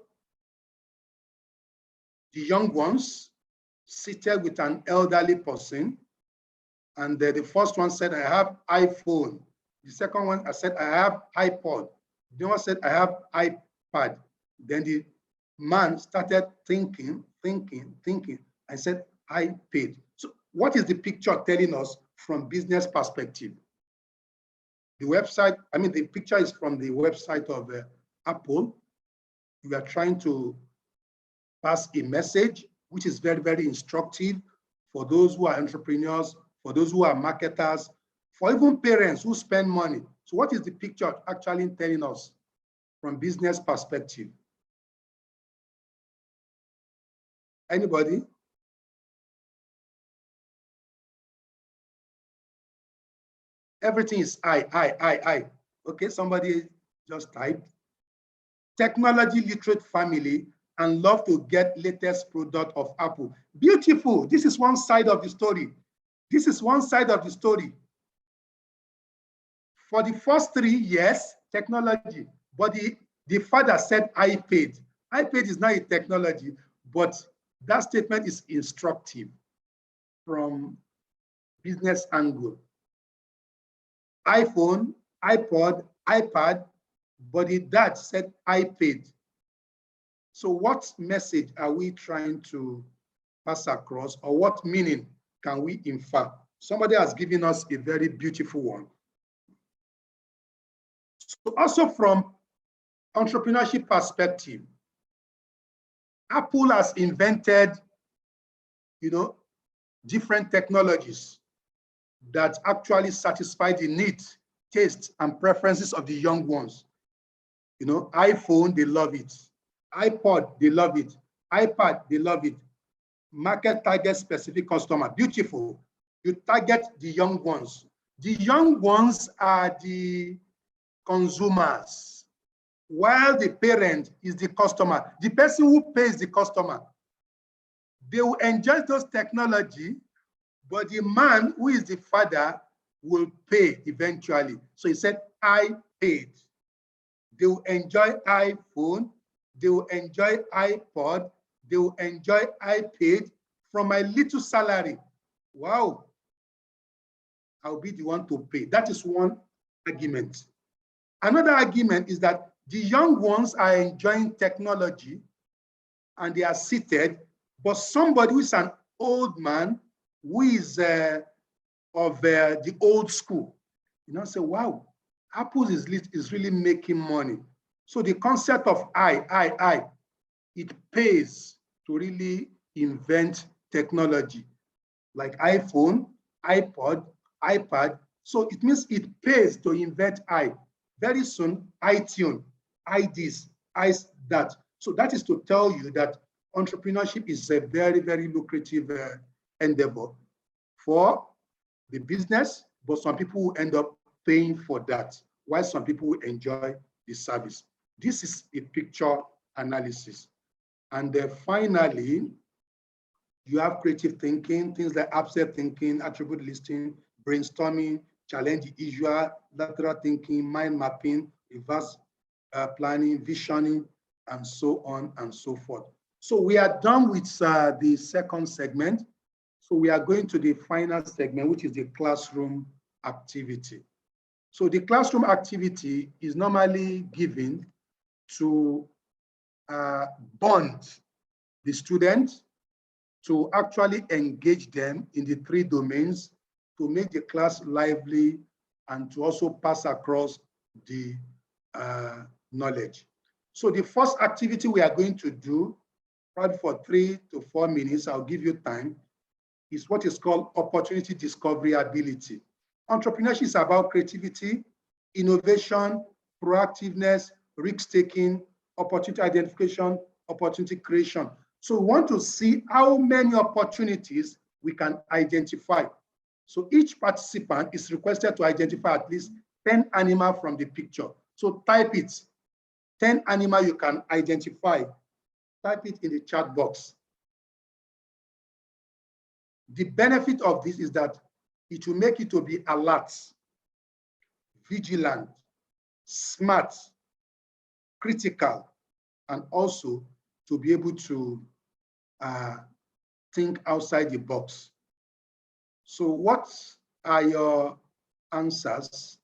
the young ones seated with an elderly person. And the first one said, I have iPhone. The second one, I said, I have iPod. The one said, I have iPad. Then the man started thinking. I said, I paid. So what is the picture telling us from business perspective? The website, the picture is from the website of Apple. We are trying to pass a message, which is very, very instructive for those who are entrepreneurs, for those who are marketers, for even parents who spend money. So what is the picture actually telling us from business perspective? Anybody? Everything is I. Okay, somebody just typed. Technology literate family and love to get latest product of Apple. Beautiful. This is one side of the story. This is one side of the story. For the first 3 years, technology, but the father said I paid. I paid is not a technology, but that statement is instructive from business angle. iPhone, iPod, iPad, but the dad said I paid. So what message are we trying to pass across, or what meaning can we infer? Somebody has given us a very beautiful one. So also from entrepreneurship perspective, Apple has invented, different technologies that actually satisfy the needs, tastes, and preferences of the young ones. iPhone, they love it. iPod, they love it. iPad, they love it. Market target specific customer, beautiful. You target the young ones. The young ones are the consumers, while the parent is the customer, the person who pays the customer. They will enjoy those technology, but the man who is the father will pay eventually. So he said, I paid. They will enjoy iPhone, they will enjoy iPod, they will enjoy iPad from my little salary. Wow. I'll be the one to pay. That is one argument. Another argument is that the young ones are enjoying technology and they are seated, but somebody who is an old man who is of the old school, say, wow, Apple is really making money. So the concept of I, it pays to really invent technology like iPhone, iPod, iPad. So it means it pays to invent I. Very soon, iTunes, this, that. So that is to tell you that entrepreneurship is a very, very lucrative endeavor for the business, but some people will end up paying for that, while some people will enjoy the service. This is a picture analysis. And finally, you have creative thinking, things like abstract thinking, attribute listing, brainstorming, challenge the usual, lateral thinking, mind mapping, reverse planning, visioning, and so on and so forth. So we are done with the second segment. So we are going to the final segment, which is the classroom activity. So the classroom activity is normally given to bond the students, to actually engage them in the 3 domains, to make the class lively, and to also pass across the knowledge. So the first activity we are going to do, probably for 3 to 4 minutes, I'll give you time, is what is called opportunity discovery ability. Entrepreneurship is about creativity, innovation, proactiveness, risk-taking, opportunity identification, opportunity creation. So we want to see how many opportunities we can identify. So each participant is requested to identify at least 10 animals from the picture. So type it, 10 animals you can identify. Type it in the chat box. The benefit of this is that it will make you to be alert, vigilant, smart, critical, and also to be able to think outside the box. So what are your answers?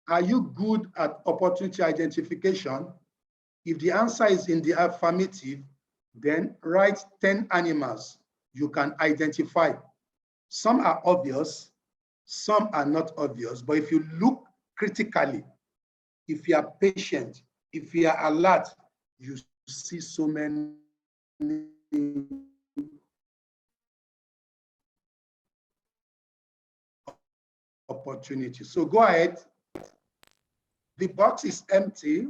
Are you good at opportunity identification? If the answer is in the affirmative, then write 10 animals you can identify. Some are obvious, some are not obvious, but if you look critically, if you are patient, if you are alert, you see so many opportunities. So go ahead. The box is empty.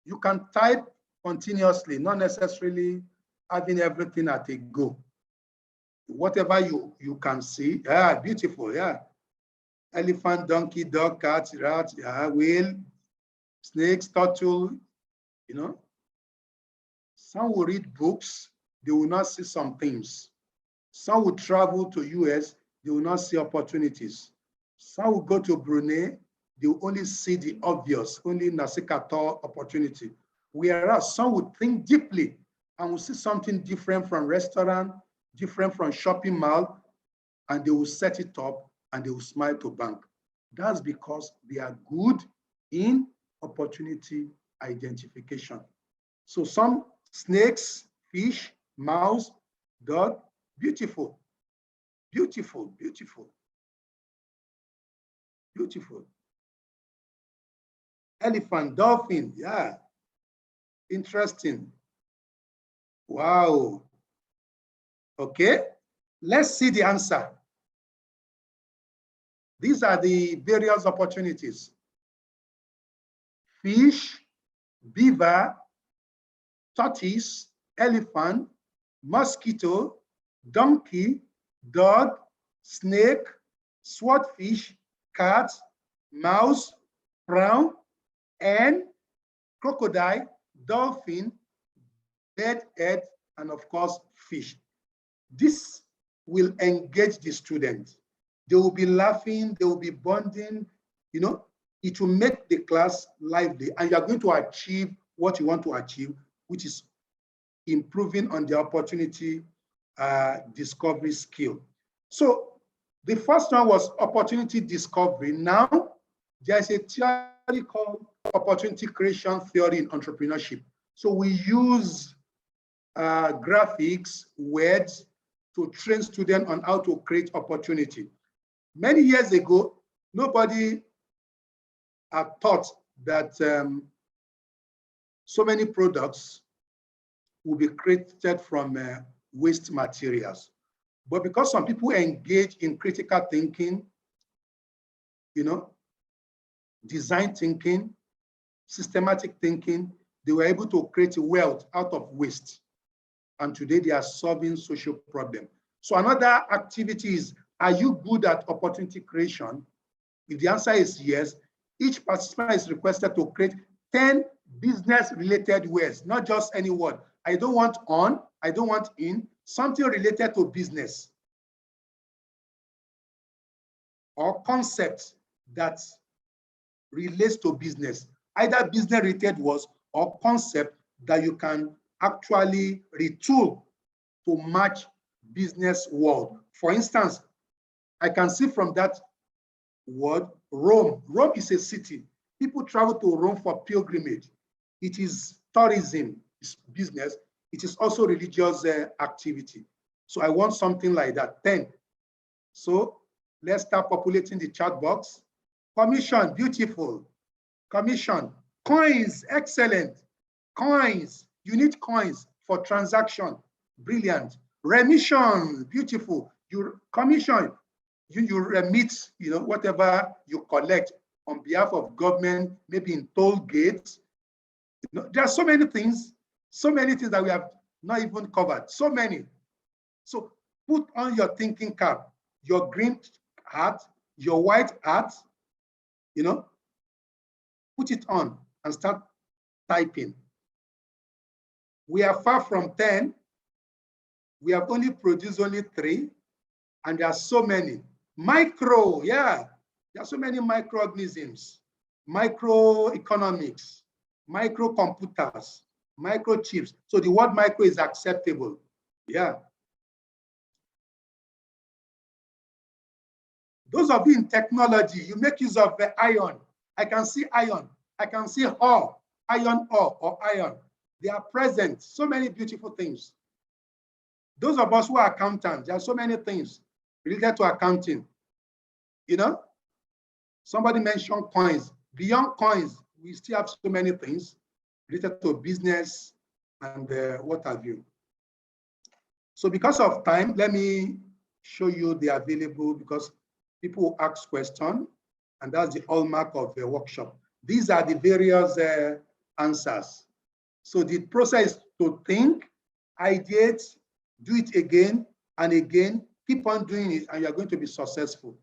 You can type continuously, not necessarily having everything at a go. Whatever you can see, yeah, beautiful, yeah. Elephant, donkey, dog, cat, rat, yeah, whale, snakes, turtle, Some will read books, they will not see some things. Some will travel to US, they will not see opportunities. Some will go to Brunei, they will only see the obvious, only Nasikator opportunity. Whereas some would think deeply and will see something different from restaurant, different from shopping mall, and they will set it up and they will smile to bank. That's because they are good in opportunity identification. So some snakes, fish, mouse, dog, beautiful, beautiful, beautiful, beautiful. Elephant, dolphin, yeah, interesting. Wow. Okay, let's see the answer. These are the various opportunities. Fish, beaver, tortoise, elephant, mosquito, donkey, dog, snake, swordfish, cat, mouse, prawn, and crocodile, dolphin, bedhead, and of course, fish. This will engage the student. They will be laughing, they will be bonding, you know, it will make the class lively, and you are going to achieve what you want to achieve, which is improving on the opportunity discovery skill. So the first one was opportunity discovery. Now there's a theory called opportunity creation theory in entrepreneurship. So we use graphics, words to train students on how to create opportunity. Many years ago, nobody had thought that so many products will be created from waste materials. But because some people engage in critical thinking, you know, design thinking, systematic thinking, they were able to create wealth out of waste. And today they are solving social problems. So another activity is, are you good at opportunity creation? If the answer is yes, each participant is requested to create 10 business-related words, not just any word. I don't want on, I don't want in, something related to business or concept that relates to business, either business-related words or concept that you can actually retool to match business world. For instance, I can see from that word, Rome. Rome is a city. People travel to Rome for pilgrimage. It is tourism, it's business. It is also religious activity. So I want something like that. 10. So let's start populating the chat box. Commission, beautiful. Commission. Coins, excellent. Coins, you need coins for transaction. Brilliant. Remission, beautiful. You commission, you remit, you know, whatever you collect on behalf of government, maybe in toll gates. You know, there are so many things that we have not even covered. So many. So put on your thinking cap, your green hat, your white hat, you know, put it on and start typing. We are far from 10. We have only produced only 3, and there are so many. Micro, yeah, there are so many microorganisms, microeconomics, microcomputers, microchips. So the word micro is acceptable, yeah. Those of you in technology, you make use of the iron. I can see iron. I can see ore, iron ore or iron. They are present, so many beautiful things. Those of us who are accountants, there are so many things related to accounting. You know, somebody mentioned coins. Beyond coins, we still have so many things related to business and what have you. So because of time, let me show you the available, because people ask questions, and that's the hallmark of the workshop. These are the various answers. So the process to think, ideate, do it again and again, keep on doing it, and you're going to be successful.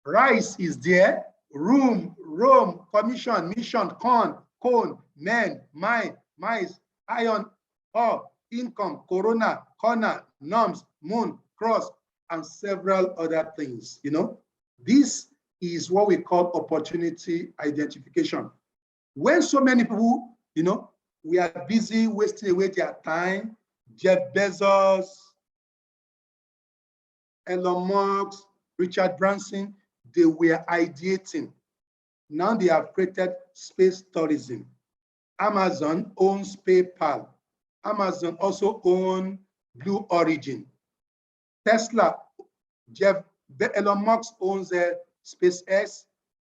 Rice is there, room, Rome, commission, mission, corn, cone, men, mine, mice, iron, ore, income, corona, corner, norms, moon, cross, and several other things. You know, this is what we call opportunity identification. When so many people, you know, we are busy wasting away their time, Jeff Bezos, Elon Musk, Richard Branson, they were ideating. Now they have created space tourism. Amazon owns PayPal. Amazon also owns Blue Origin. Tesla, Elon Musk owns SpaceX,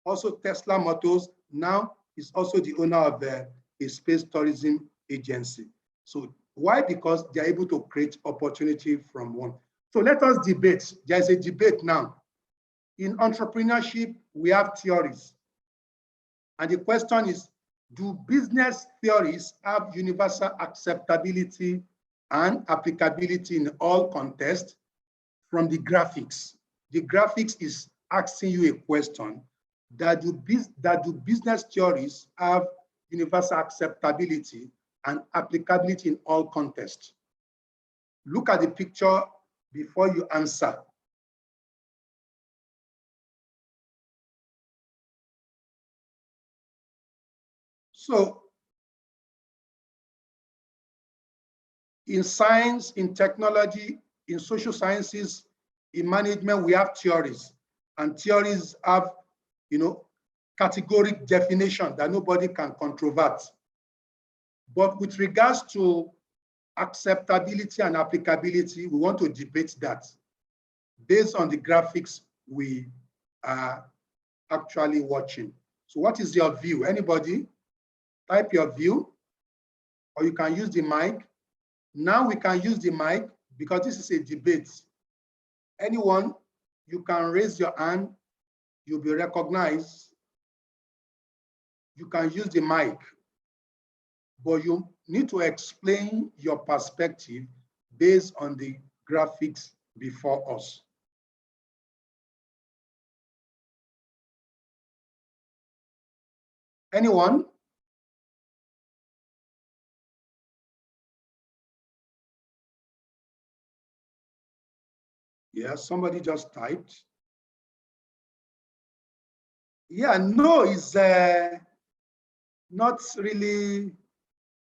also Tesla Motors. Now is also the owner of a space tourism agency. So why? Because they're able to create opportunity from one. So let us debate. There's a debate now. In entrepreneurship, we have theories. And the question is, do business theories have universal acceptability and applicability in all contexts? From the graphics. The graphics is asking you a question. That do business theories have universal acceptability and applicability in all contexts? Look at the picture before you answer. So in science, in technology, in social sciences, in management, we have theories, and theories have, categoric definition that nobody can controvert. But with regards to acceptability and applicability, we want to debate that based on the graphics we are actually watching. So what is your view? Anybody? Type your view, or you can use the mic. Now we can use the mic because this is a debate. Anyone, you can raise your hand, you'll be recognized. You can use the mic, but you need to explain your perspective based on the graphics before us. Anyone? Yeah, somebody just typed. Yeah, no is not really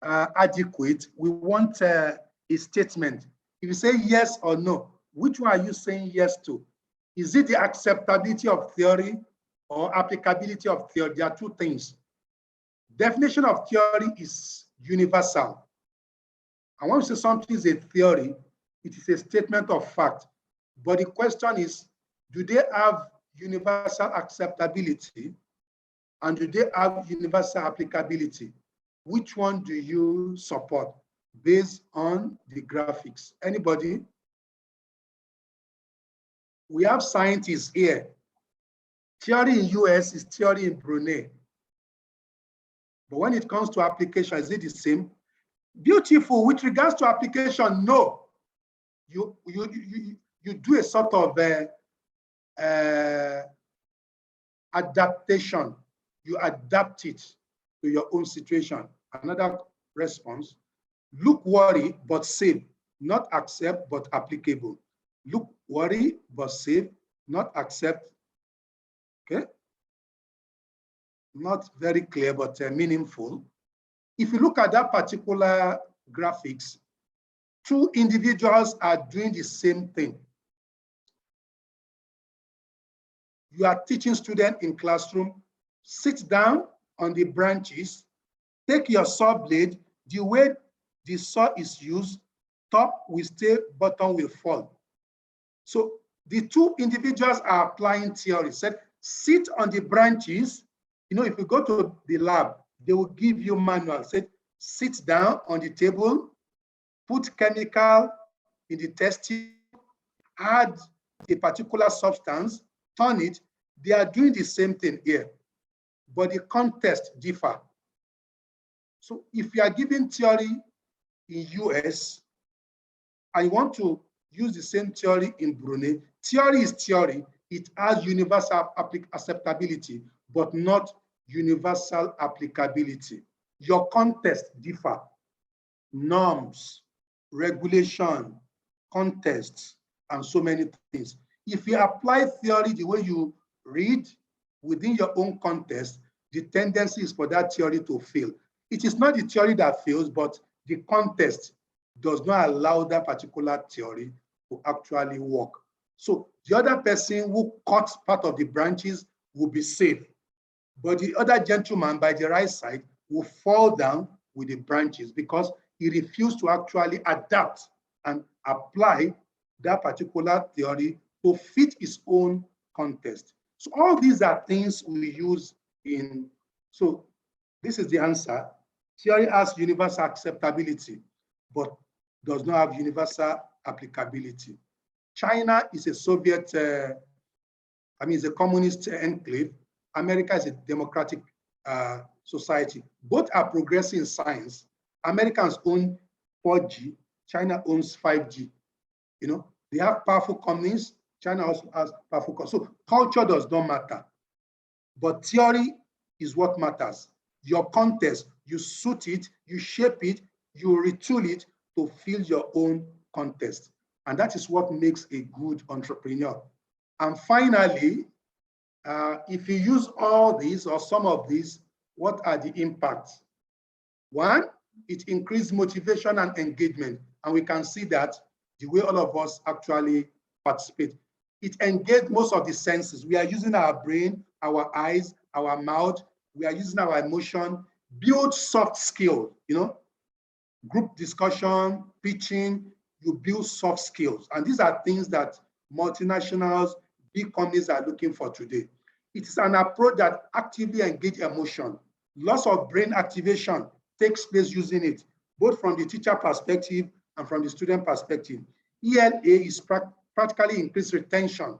adequate. We want a statement. If you say yes or no, which one are you saying yes to? Is it the acceptability of theory or applicability of theory? There are two things. Definition of theory is universal. And when we say something is a theory, it is a statement of fact. But the question is, do they have universal acceptability and do they have universal applicability? Which one do you support based on the graphics? Anybody? We have scientists here. Theory in US is theory in Brunei. But when it comes to application, is it the same? Beautiful. With regards to application, no. You do a sort of adaptation. You adapt it to your own situation. Another response, look worry but safe, not accept but applicable. Look worry but safe, not accept. Okay? Not very clear, but meaningful. If you look at that particular graphics, two individuals are doing the same thing. You are teaching students in classroom, sit down on the branches, take your saw blade, the way the saw is used, top will stay, bottom will fall. So the two individuals are applying theory. Said, sit on the branches. If you go to the lab, they will give you manual. Said, sit down on the table, put chemical in the test tube, add a particular substance, turn it. They are doing the same thing here, but the context differ. So if you are giving theory in US and you want to use the same theory in Brunei, theory is theory. It has universal acceptability, but not universal applicability. Your context differ. Norms, regulation, context, and so many things. If you apply theory the way you read within your own context, the tendency is for that theory to fail. It is not the theory that fails, but the context does not allow that particular theory to actually work. So the other person who cuts part of the branches will be safe, but the other gentleman by the right side will fall down with the branches because he refused to actually adapt and apply that particular theory to fit his own context. So all these are things we use in, so this is the answer. Theory has universal acceptability, but does not have universal applicability. China is a Soviet, is a communist enclave. America is a democratic society. Both are progressing in science. Americans own 4G, China owns 5G. They have powerful companies, China also has powerful companies. So culture does not matter, but theory is what matters. Your context, you suit it, you shape it, you retool it to fill your own context. And that is what makes a good entrepreneur. And finally, if you use all these or some of these, what are the impacts? One, it increased motivation and engagement. And we can see that the way all of us actually participate. It engaged most of the senses. We are using our brain, our eyes, our mouth. We are using our emotion, build soft skills, group discussion, pitching, you build soft skills. And these are things that multinationals, big companies are looking for today. It is an approach that actively engages emotion. Lots of brain activation takes place using it, both from the teacher perspective and from the student perspective. ELA is practically increased retention.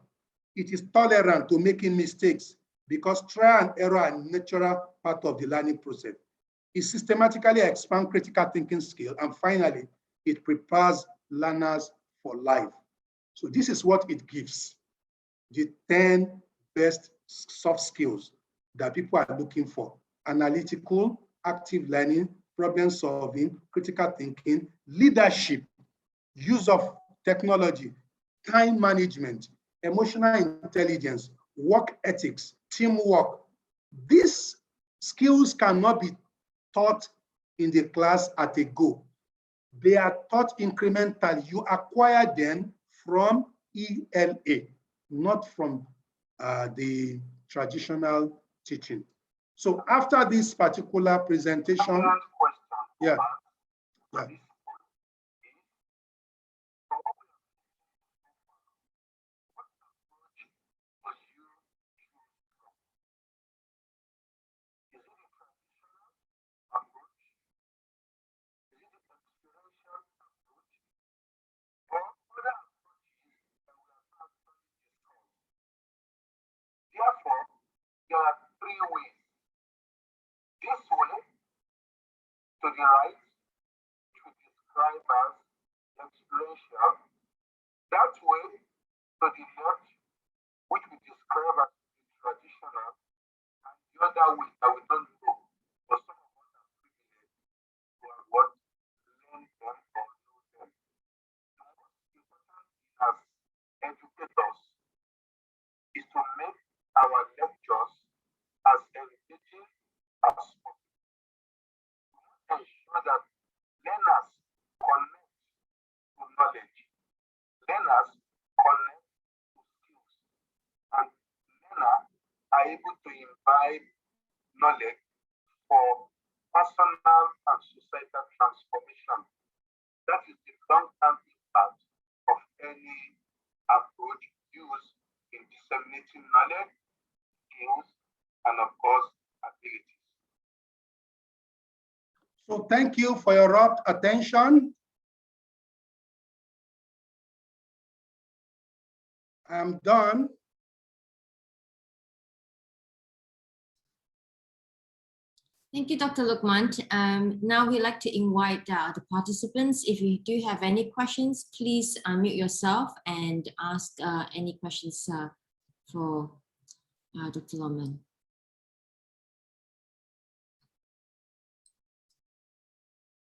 It is tolerant to making mistakes because trial and error are a natural part of the learning process. It systematically expands critical thinking skill. And finally, it prepares learners for life. So this is what it gives. The 10 best soft skills that people are looking for: analytical, active learning, problem solving, critical thinking, leadership, use of technology, time management, emotional intelligence, work ethics, teamwork. These skills cannot be taught in the class at a go. They are taught incrementally. You acquire them from ELA, not from the traditional teaching. So after this particular presentation, yeah. Therefore, there are three ways. This way, to the right, which we describe as experiential. That way, to the left, which we describe as traditional. And the other way that we don't know, but some of us are privileged to have what learn them or know them. The most important thing as educators is to make our lectures as engaging as possible. We must ensure that learners connect to knowledge, learners connect to skills, and learners are able to imbibe knowledge for personal and societal transformation. That is the long-term impact of any approach used in disseminating knowledge, skills, and of course, abilities. So thank you for your rapt attention. I'm done. Thank you, Dr. Lukman. Now we'd like to invite the participants. If you do have any questions, please unmute yourself and ask any questions for Dr. Lukman.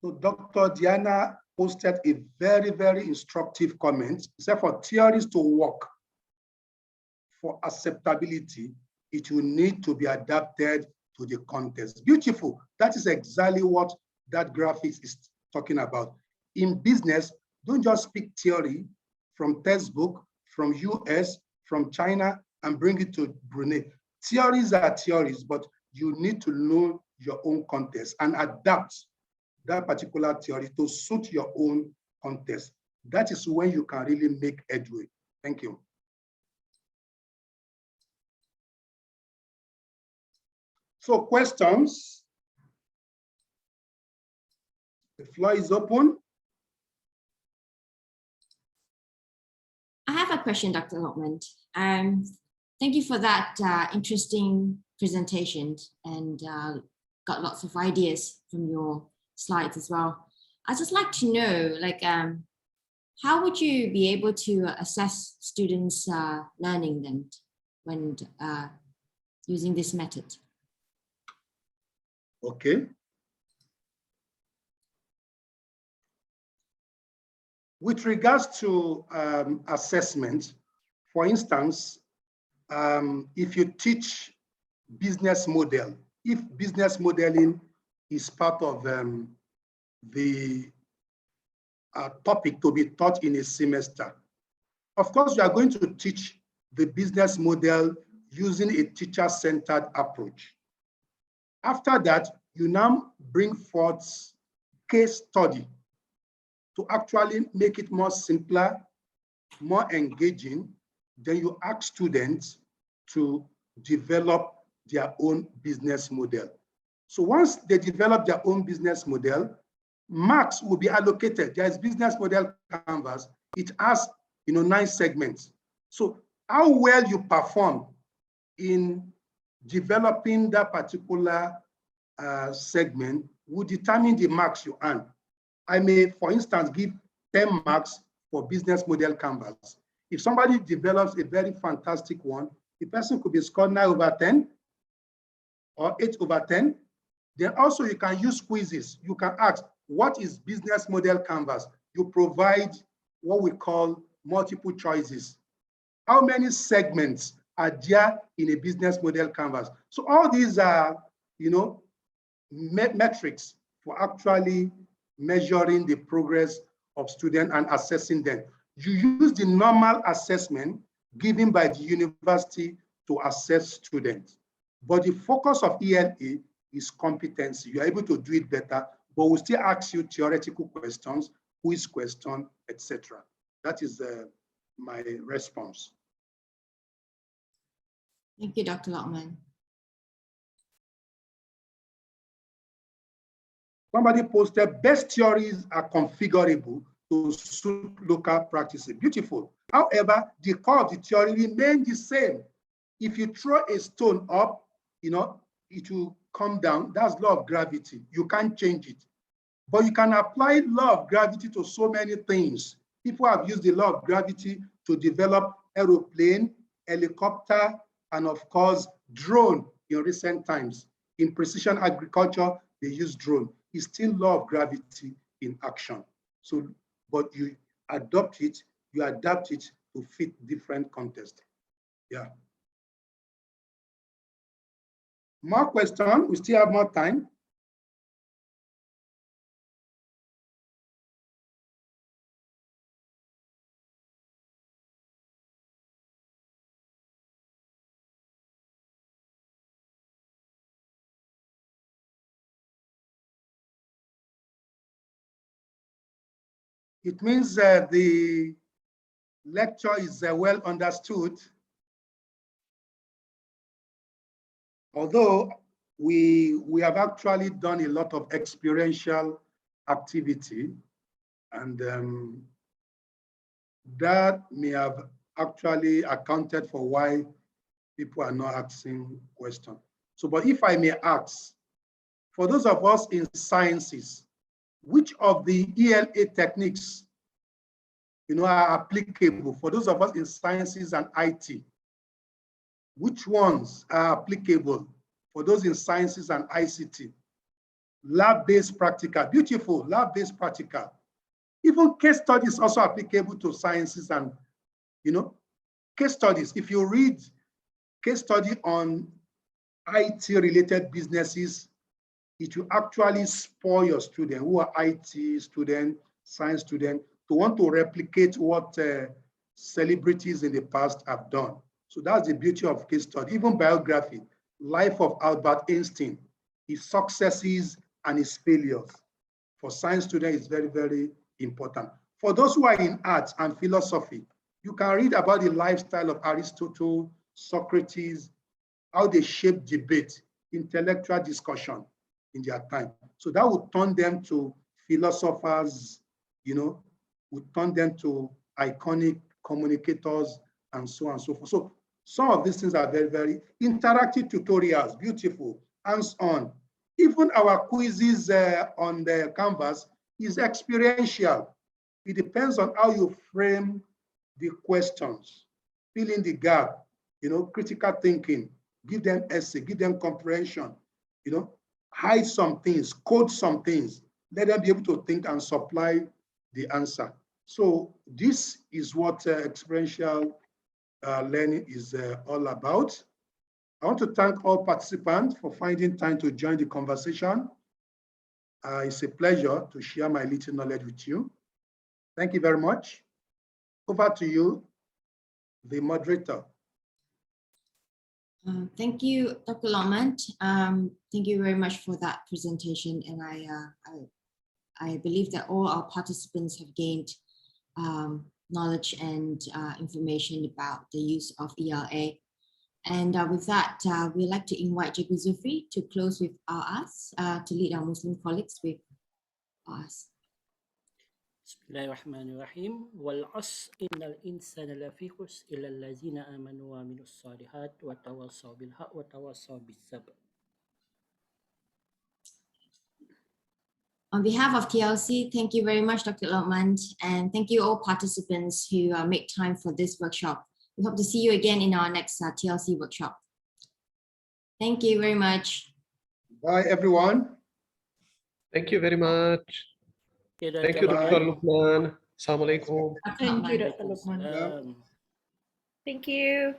So Dr. Diana posted a very, very instructive comment. Except for theories to work, for acceptability, it will need to be adapted to the context. Beautiful. That is exactly what that graphics is talking about. In business, don't just speak theory from textbook, from US, from China, and bring it to Brunei. Theories are theories, but you need to know your own context and adapt that particular theory to suit your own context. That is when you can really make headway. Thank you. So questions? The floor is open. I have a question, Dr. Lukman. Thank you for that interesting presentation and got lots of ideas from your slides as well. I'd just like to know, like, how would you be able to assess students' learning then when using this method? Okay. With regards to assessment, for instance, if you teach business model, if business modeling is part of the topic to be taught in a semester. Of course, we are going to teach the business model using a teacher-centered approach. After that, you now bring forth case study to actually make it more simpler, more engaging. Then you ask students to develop their own business model. So once they develop their own business model, marks will be allocated. There is business model canvas. It has 9 segments. So how well you perform in developing that particular segment will determine the marks you earn. I may, for instance, give 10 marks for business model canvas. If somebody develops a very fantastic one, the person could be scored 9 over 10 or 8 over 10. Then also you can use quizzes. You can ask, what is business model canvas? You provide what we call multiple choices. How many segments are there in a business model canvas? So all these are, metrics for actually measuring the progress of students and assessing them. You use the normal assessment given by the university to assess students. But the focus of ELA is competency. You are able to do it better, but we'll still ask you theoretical questions, quiz question, etc. That is my response. Thank you, Dr. Lockman. Somebody posted, best theories are configurable to suit local practices. Beautiful. However, the core of the theory remains the same. If you throw a stone up, it will come down. That's law of gravity. You can't change it. But you can apply law of gravity to so many things. People have used the law of gravity to develop aeroplane, helicopter, and of course, drone in recent times. In precision agriculture, they use drone. It's still law of gravity in action. So, but you adapt it to fit different contexts. Yeah. More questions? We still have more time. It means the lecture is well understood. Although we have actually done a lot of experiential activity, and that may have actually accounted for why people are not asking questions. So, but if I may ask, for those of us in sciences, which of the ELA techniques are applicable for those of us in sciences and IT? Which ones are applicable for those in sciences and ICT? Lab-based practical, beautiful, lab-based practical. Even case studies also applicable to sciences and, case studies. If you read case study on IT-related businesses, it will actually spoil your student who are IT student, science student, to want to replicate what celebrities in the past have done. So that's the beauty of case study. Even biography, life of Albert Einstein, his successes and his failures. For science students, it's very, very important. For those who are in arts and philosophy, you can read about the lifestyle of Aristotle, Socrates, how they shaped debate, intellectual discussion in their time. So that would turn them to philosophers, would turn them to iconic communicators and so on and so forth. So some of these things are very, very interactive tutorials, beautiful, hands-on. Even our quizzes on the canvas is experiential. It depends on how you frame the questions, fill in the gap, critical thinking, give them essay, give them comprehension, hide some things, code some things, let them be able to think and supply the answer. So this is what experiential learning is all about. I want to thank all participants for finding time to join the conversation. It's a pleasure to share my little knowledge with you. Thank you very much. Over to you, the moderator. Thank you, Dr. Lomond. Thank you very much for that presentation. And I believe that all our participants have gained knowledge and information about the use of ELA. And with that, we'd like to invite Jacob Zufri to close with us, to lead our Muslim colleagues with us. Bismillahirrahmanirrahim. والعصر إن الإنسان لفي خسر إلا الذين آمنوا وعملوا الصالحات وتواصوا بالحق وتواصوا بالصبر. On behalf of TLC, thank you very much, Dr. Lomond, and thank you all participants who make time for this workshop. We hope to see you again in our next TLC workshop. Thank you very much. Bye, everyone. Thank you very much. Thank you, Dr. Luqman. Assalamu alaikum. Thank you, Dr. Luqman. Waalaikumsalam. Thank you.